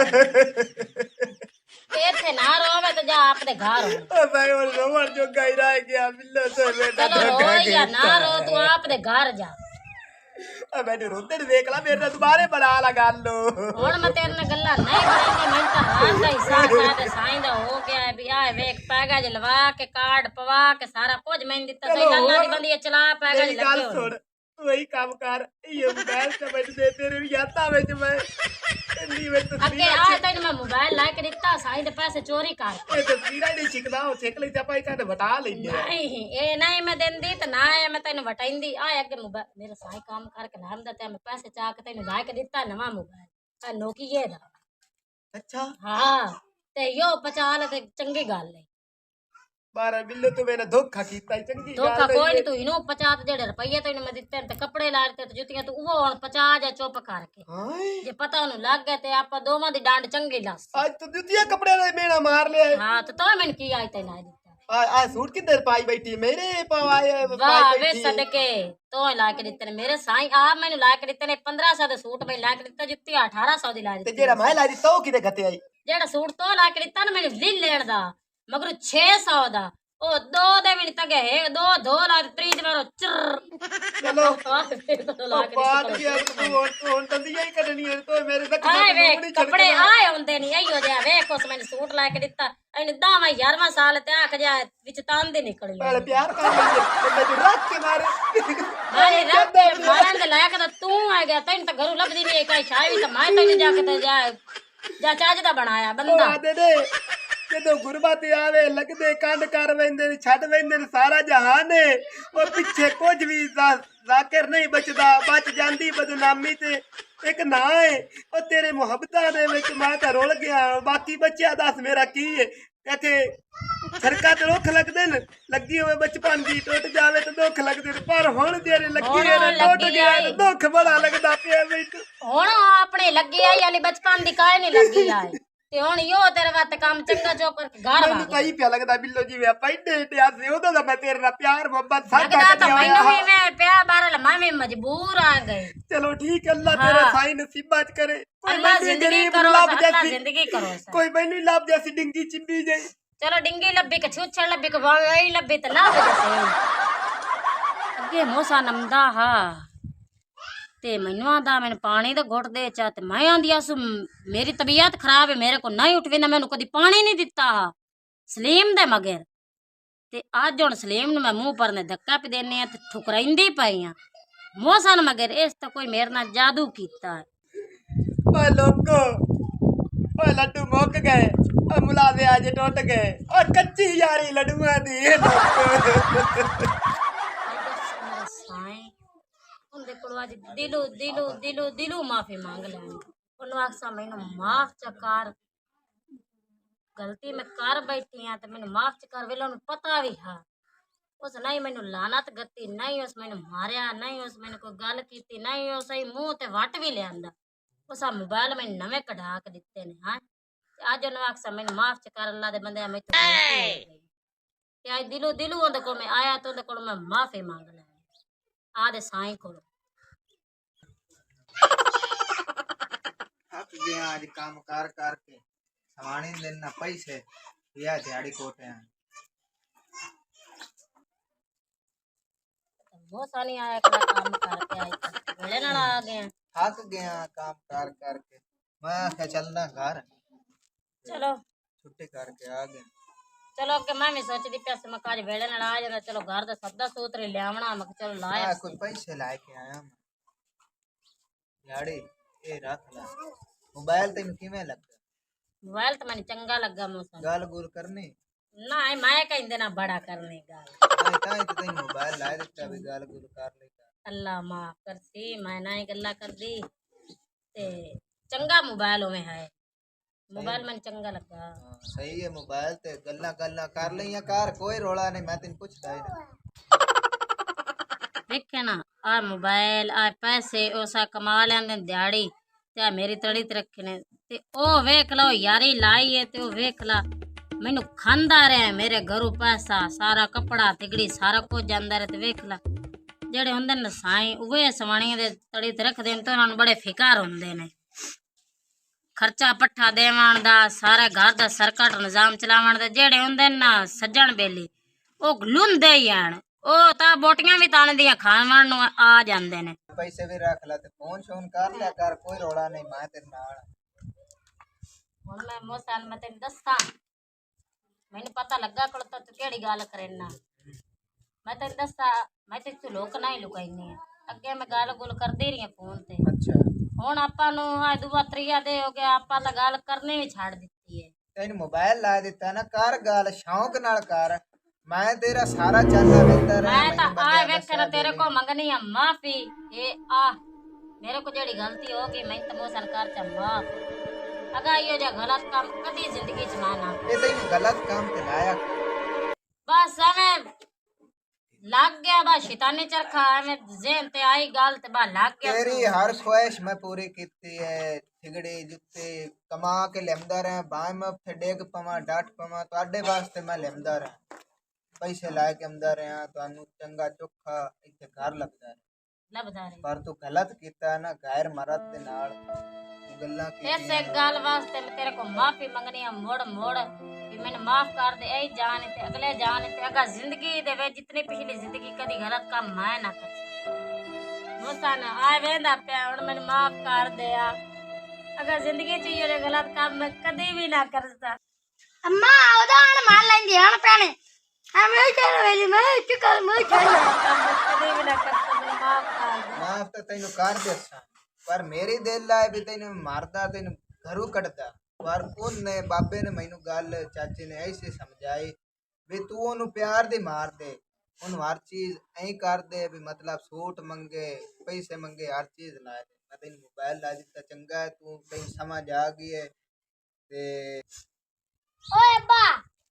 इथे ना रोवे तो जा आपदे घर ओ भाई और रोवन जो गई रह गया बिल्लो तो बेटा चलो रो या ना रो तू आपदे घर जा ओ मैंने रोते देख ला मेरे दोबारे बना लगा लो हुण मैं तेरे नाल गल्ला नहीं करेंगे मैं तो हां दा हिसाब साडे साईं दा हो गया है भी आ वेख पैगा जलवा के कार्ड पवा के सारा कुछ मैं दित्ता सही गल्ला दी बंदी चला पैगा मेरी गल लगे सुन तू वही काम कर ये मोबाइल से मैं दे तेरे याता में मैं इंदी में तो अगे आ तैनू मैं मोबाइल ला के दित्ता साईं दे पैसे चोरी कर ये तस्वीर नहीं छिकदा हो छिक ले जा पाई का बता लेंगे नहीं ए नहीं मैं देंदी तो ना है मैं तैनू वटाइंदी आ अगे मोबाइल मेरा साईं काम करके नाम दा ते मैं पैसे चाह के तैनू ला के दित्ता नवा मोबाइल आ नोकिया दा अच्छा हां ते यो पचा ले ते चंगी गल है 12 बिल्लो तू मैंने धोखा कीता है चंगी धोखा कोई नहीं तू इनो 50 जेड़े रुपये तैनू मैं दित्ते ते कपड़े लाते ते जुतियां तू वो हुण 50 जा चुप करके हाय जे पता ओनू लग गया ते आपा दोवां दी डांड चंगी लस आज तो जुतिया कपड़े दा मेरा मार लिया है हां तो मैंने की आई ते ला दित्ता आ सूट किधर पाई बैठी मेरे पवाए वाह पाई वे बैठी सदके तो ला के दित्ते ने मेरे साईं आ मैनू ला के दित्ते ने 1500 दे सूट मैं ला के दित्ता जुत्ती 1800 दी ला ते दित्ती जेड़ा मैं ला दी तो किदे गते आई जेड़ा सूट तो ला के दित्ता ना मैनू लिल लेण दा मगर 600 दा ओ दो दे भी नहीं तगे है दो ला त्रीज मारो चर चलो ला के बात भी अब तू हुन दंदियां ही करनी है तो मेरे तक आए वे कपड़े आए हुंदे नहीं आइयो जा वेख उस मैंने सूट ला के दित्ता एने दावा 11वां साल ते आख जा विच तान दे निकली पहले प्यार कर ले मैं रख के मारे मारे रब दे मारन दे लायक तो तू आ गया तैन तो घरू लभदी नहीं कई छाई भी तो मैं तैन जाके ते जा चाज दा बनाया बंदा दे दे ਜਦੋਂ ਗੁਰਬਤ ਆਵੇ ਲੱਗਦੇ ਕੰਡ ਕਰ ਵੈਂਦੇ ਨੇ ਛੱਡ ਵੈਂਦੇ ਨੇ ਸਾਰਾ ਜਹਾਨ ਹੈ ਉਹ ਪਿੱਛੇ ਕੁਝ ਵੀ ਜ਼ਾਕਿਰ ਨਹੀਂ ਬਚਦਾ ਬਚ ਜਾਂਦੀ ਬਦਨਾਮੀ ਤੇ ਇੱਕ ਨਾਂ ਹੈ ਉਹ ਤੇਰੇ ਮੁਹੱਬਤਾਂ ਦੇ ਵਿੱਚ ਮੈਂ ਤਾਂ ਰੁਲ ਗਿਆ ਬਾਕੀ ਬੱਚਿਆ ਦੱਸ ਮੇਰਾ ਕੀ ਹੈ ਕਿ ਸਰਕਾ ਤੇ ਰੁੱਖ ਲੱਗਦੇ ਨੇ ਲੱਗੀ ਹੋਵੇ ਬਚਪਨ ਦੀ ਟੁੱਟ ਜਾਵੇ ਤੇ ਦੁੱਖ ਲੱਗਦੇ ਨੇ ਪਰ ਹੁਣ ਜਿਹੜੇ ਲੱਗੀ ਨੇ ਟੁੱਟ ਗਿਆ ਤੇ ਦੁੱਖ ਬੜਾ ਲੱਗਦਾ ਪਿਆ ਮੈਨੂੰ ਹੁਣ ਆਪਣੇ ਲੱਗੀ ਆਈ ਵਾਲੀ ਬਚਪਨ ਦੀ ਕਾਇ ਨਹੀਂ ਲੱਗੀ ਆਈ ਤੇ ਹੁਣ ਯੋ ਤੇਰੇ ਵਾਸਤੇ ਕੰਮ ਚੰਗਾ ਚੋ ਕਰਕੇ ਘਰ ਮੈਨੂੰ ਤਾਂ ਹੀ ਪਿਆ ਲੱਗਦਾ ਬਿੱਲੋ ਜਿਵੇਂ ਆਪਾਂ ਇੱਡੇ ਟਿਆ ਸੀ ਉਦੋਂ ਦਾ ਮੈਂ ਤੇਰੇ ਨਾਲ ਪਿਆਰ ਮੁਹੱਬਤ ਸਾਡਾ ਲੱਗਦਾ ਤਾਂ ਕਰਿਆ ਮੈਨੂੰ ਹੋਇਆ ਵੀ ਮੈਂ ਪਿਆ ਬਾਹਰ ਮੈਂ ਵੀ ਮਜਬੂਰ ਆ ਗਈ ਚਲੋ ਠੀਕ ਹੈ ਅੱਲਾ ਤੇਰਾ ਸਾਈ ਨਸੀਬਾਂ ਚ ਕਰੇ ਕੋਈ ਅੱਲਾ ਮੈਨੂੰ ਜ਼ਿੰਦਗੀ ਗਰੀਬ ਕਰੋ ਲੱਭ ਅੱਲਾ ਜਾਸੀ ਜ਼ਿੰਦਗੀ ਕਰੋ ਕੋਈ ਮੈਨੂੰ ਹੀ ਲੱਭ ਜਾਸੀ ਡਿੰਗੀ ਚਿੰਬੀ ਜਾਈ ਚਲੋ ਡਿੰਗੀ ਲੱਭੀ ਕਿ ਛੁੱਛੜ ਲੱਭੀ ਕਿ ਵਾਈ ਲੱਭੀ ਤੇ ਲੱਭ ਜਸੇ ਅੱਗੇ ਮੋਸਾ ਨਮਦਾ ਹਾ ਤੇ ਮੈਨੂੰ ਆਂਦਾ ਮੈਨੂੰ ਪਾਣੀ ਦਾ ਘੁੱਟ ਦੇ ਚਾ ਤੇ ਮੈਂ ਆਂਦੀ ਆਸ ਮੇਰੀ ਤਬੀਅਤ ਖਰਾਬ ਹੈ ਮੇਰੇ ਕੋ ਨਹੀਂ ਉੱਠ ਨਾ ਮੈਨੂੰ ਕਦੀ ਪਾਣੀ ਨਹੀਂ ਦਿੱਤਾ ਸਲੀਮ ਦੇ ਮਗਰ ਤੇ ਅੱਜ ਹੁਣ ਸਲੀਮ ਨੂੰ ਮੈਂ ਮੂੰਹ ਪਰ ਨੇ ਧੱਕਾ ਪੀ ਦੇਨੇ ਆ ਤੇ ਠੁਕਰਾਈਂਦੀ ਪਈ ਆ ਮੋਸਨ ਮਗਰ ਇਸ ਤਾਂ ਕੋਈ ਮੇਰੇ ਨਾਲ ਜਾਦੂ ਕੀਤਾ ਹੈ ओए लोगो, ओए लड्डू मुक गए, ओए मुलावे आज टूट गए, और कच्ची यारी लड्डुआ दी साईं उनके कोल आज दिलो दिलो दिलो दिलो माफी मांग लैनी उन आखसा मैनू माफ चकार गलती मैं कर बैठी हाँ तो मैनू माफ चकार वेले उन्हें पता भी हा उस नहीं मैनू लानत गती नहीं उस मैनू मारिया नहीं उस मैनू कोई गल की नहीं उस सही मुंह ते वट भी लिया उस मोबाइल मैंने नवे कढ़ा के दिते ने हाँ अज उन्हें आखसा मैनू माफ चकार अल्लाह दे बंदे मैं तो आज दिलो दिलो उनके कोल मैं आया तो उनके कोल मैं माफी मांग लैनी आदे साईं को थक गया आज काम कार करके सवानी देना पैसे या दिहाड़ी कोटे हैं बहुत सारी आया करा काम करके आई वेले नाल आ गए थक गया काम कार करके मैं क्या चलना घर चलो छुट्टी करके आ गया चलो के मैं भी सोचदी पैसे मैं काज वेले नाल आ जाना चलो घर दा सब्दा सूत्र लियावना मैं चलो लाया मैं कुछ पैसे लाके आया मैं दिहाड़ी ये रख ला मोबाइल तेन किवें लगता मोबाइल तो मैंने चंगा लगा मौसम गाल गुल करनी ना मैं कहंदे ना बड़ा करने गाल ताई तो तेन मोबाइल ला देता भी गाल गुल कर लेता अल्लाह माफ कर सी मैं ना ही गल्ला कर दी ते चंगा मोबाइल में है मोबाइल मैंने चंगा लगा सही है मोबाइल ते गल्ला गल्ला कर लिया कार कोई रोला नहीं मैं तेन पुछदा ही नहीं देखे ना आ मोबाइल आ पैसे ओसा कमा लेंदे दिहाड़ी ते मेरी तड़ी ते रखे ने ते ओ वेख लो यारी लाई है ते ओ वेख ला मैनू खांदा रहे मेरे घरों पैसा सारा कपड़ा तिगड़ी सारा कुछ जांदा रहे ते वेख ला जेड़े हुंदे ने साईं उहे सवाणियां दे तड़ी ते रखदे ने ते उन्हां नूं बड़े फिकर हुंदे ने खर्चा पट्ठा देवण दा सारे घर दा सरकट निजाम चलावण दा जेड़े हुंदे ने ना सज्जण बेली ओ लुंदे ही आण ओ तां बोटियां भी ताण दियां खावण नूं आ जांदे ने पैसे भी रख ला ते फोन शोन कर लिया कर कोई रोला नहीं मैं तेरे नाल हुण मैं मोहसन मैं तेन दस्सां मैनू पता लगा कोल तो तू केड़ी गल करेना मैं तेन दस्सा मैं ते तू लोक नहीं लुकाईनी अगे मैं गल गुल करदी रही फोन ते अच्छा हुण आपां नूं हां दूआ त्रीया दे हो गया आपां तां गल करनी भी छाड़ दित्ती है तेन मोबाइल ला दिता ना कर गल शौक नाल कर मैं तेरा सारा चलना वेंदा रहा मैं तां आ वेखना तेरे को मंगनी है माफी ए आ मेरे को जेड़ी गलती हो गई मैं तो मोहसन कर चा माफ अगर यो जा गलत काम कदी जिंदगी च मैं ना ये तेन गलत काम ते लाया बस हमें लग गया बा शैतानी चरखा हमें ज़हन ते आई गल ते बा लग गया तेरी हर ख्वाहिश मैं पूरी कीती है ठिगड़ी जुत्ते कमा के लेमदा रहा बाय में फिर डेग पवा डाट पवा ਤੁਹਾਡੇ वास्ते मैं लेमदा रहा पैसे लाए के आमदा रहा ਤੁਹਾਨੂੰ ਚੰਗਾ ਚੋਖਾ ਇੱਥੇ ਘਰ ਲੱਭਦਾ ਰਿਹਾ लभदा रहे पर तू गलत कीता ना गैर मरद दे नाल तू गल्लां ऐसे गल वास्ते मैं तेरे को माफी मंगनी है मोड़ मोड़ कि मैंने माफ कर दे ऐ जान ते अगले जान ते अगर जिंदगी दे वे जितनी पिछली जिंदगी कदी गलत काम मैं ना कर मुसान आ वेंदा पे हुन मैंने माफ कर दिया अगर जिंदगी च ये गलत काम मैं कदी भी ना करता अम्मा उदान मान लेंदी हण पैने हमें चल वेली मैं चुकल मैं चल कदी भी ना करता मैं माफ कर दे माफ तो तेन कर देसा पर मेरी दिल लाए भी तेन मारदा तेन घरों कटदा पर उन्ने बाबे ने मैनू गल चाचे ने ऐसे समझाई भी तू ओनू प्यार दी मार दे ओनू हर चीज ऐ कर दे भी मतलब सूट मंगे पैसे मंगे हर चीज ला दे मैं तेन मोबाइल ला दिता चंगा है तू तेन समझ आ गई है ते ओए अब्बा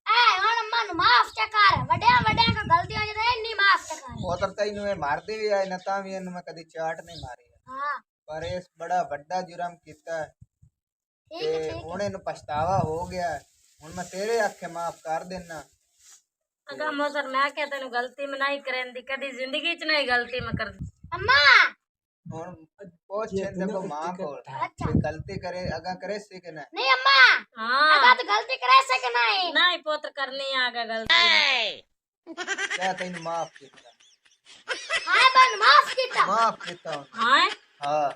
ए हण मन माफ चकार वड्या वड्या का गलती हो जाए नहीं माफ चकार उधर तेनू ये मार दी भी है ना ता भी इन्हू मैं कदी चाट नहीं मारी है हां पर इस बड़ा वड्डा जुर्म कीता है ठीक ते है ठीक हुण इन्हू पछतावा हो गया है हुण मैं तेरे आखे माफ कर देना अगर मोसर मैं क्या तेन गलती में नहीं करेंदी कदी जिंदगी च नहीं गलती में कर अम्मा हुण पूछ देखो मां को अच्छा गलती करे अगा करे सी के ना नहीं अम्मा हाँ अगर तो गलती करे सके नहीं नहीं पुत्र करनी आगे गलती क्या तेन माफ कीता हां बन माफ कीता माफ कीता हाँ हां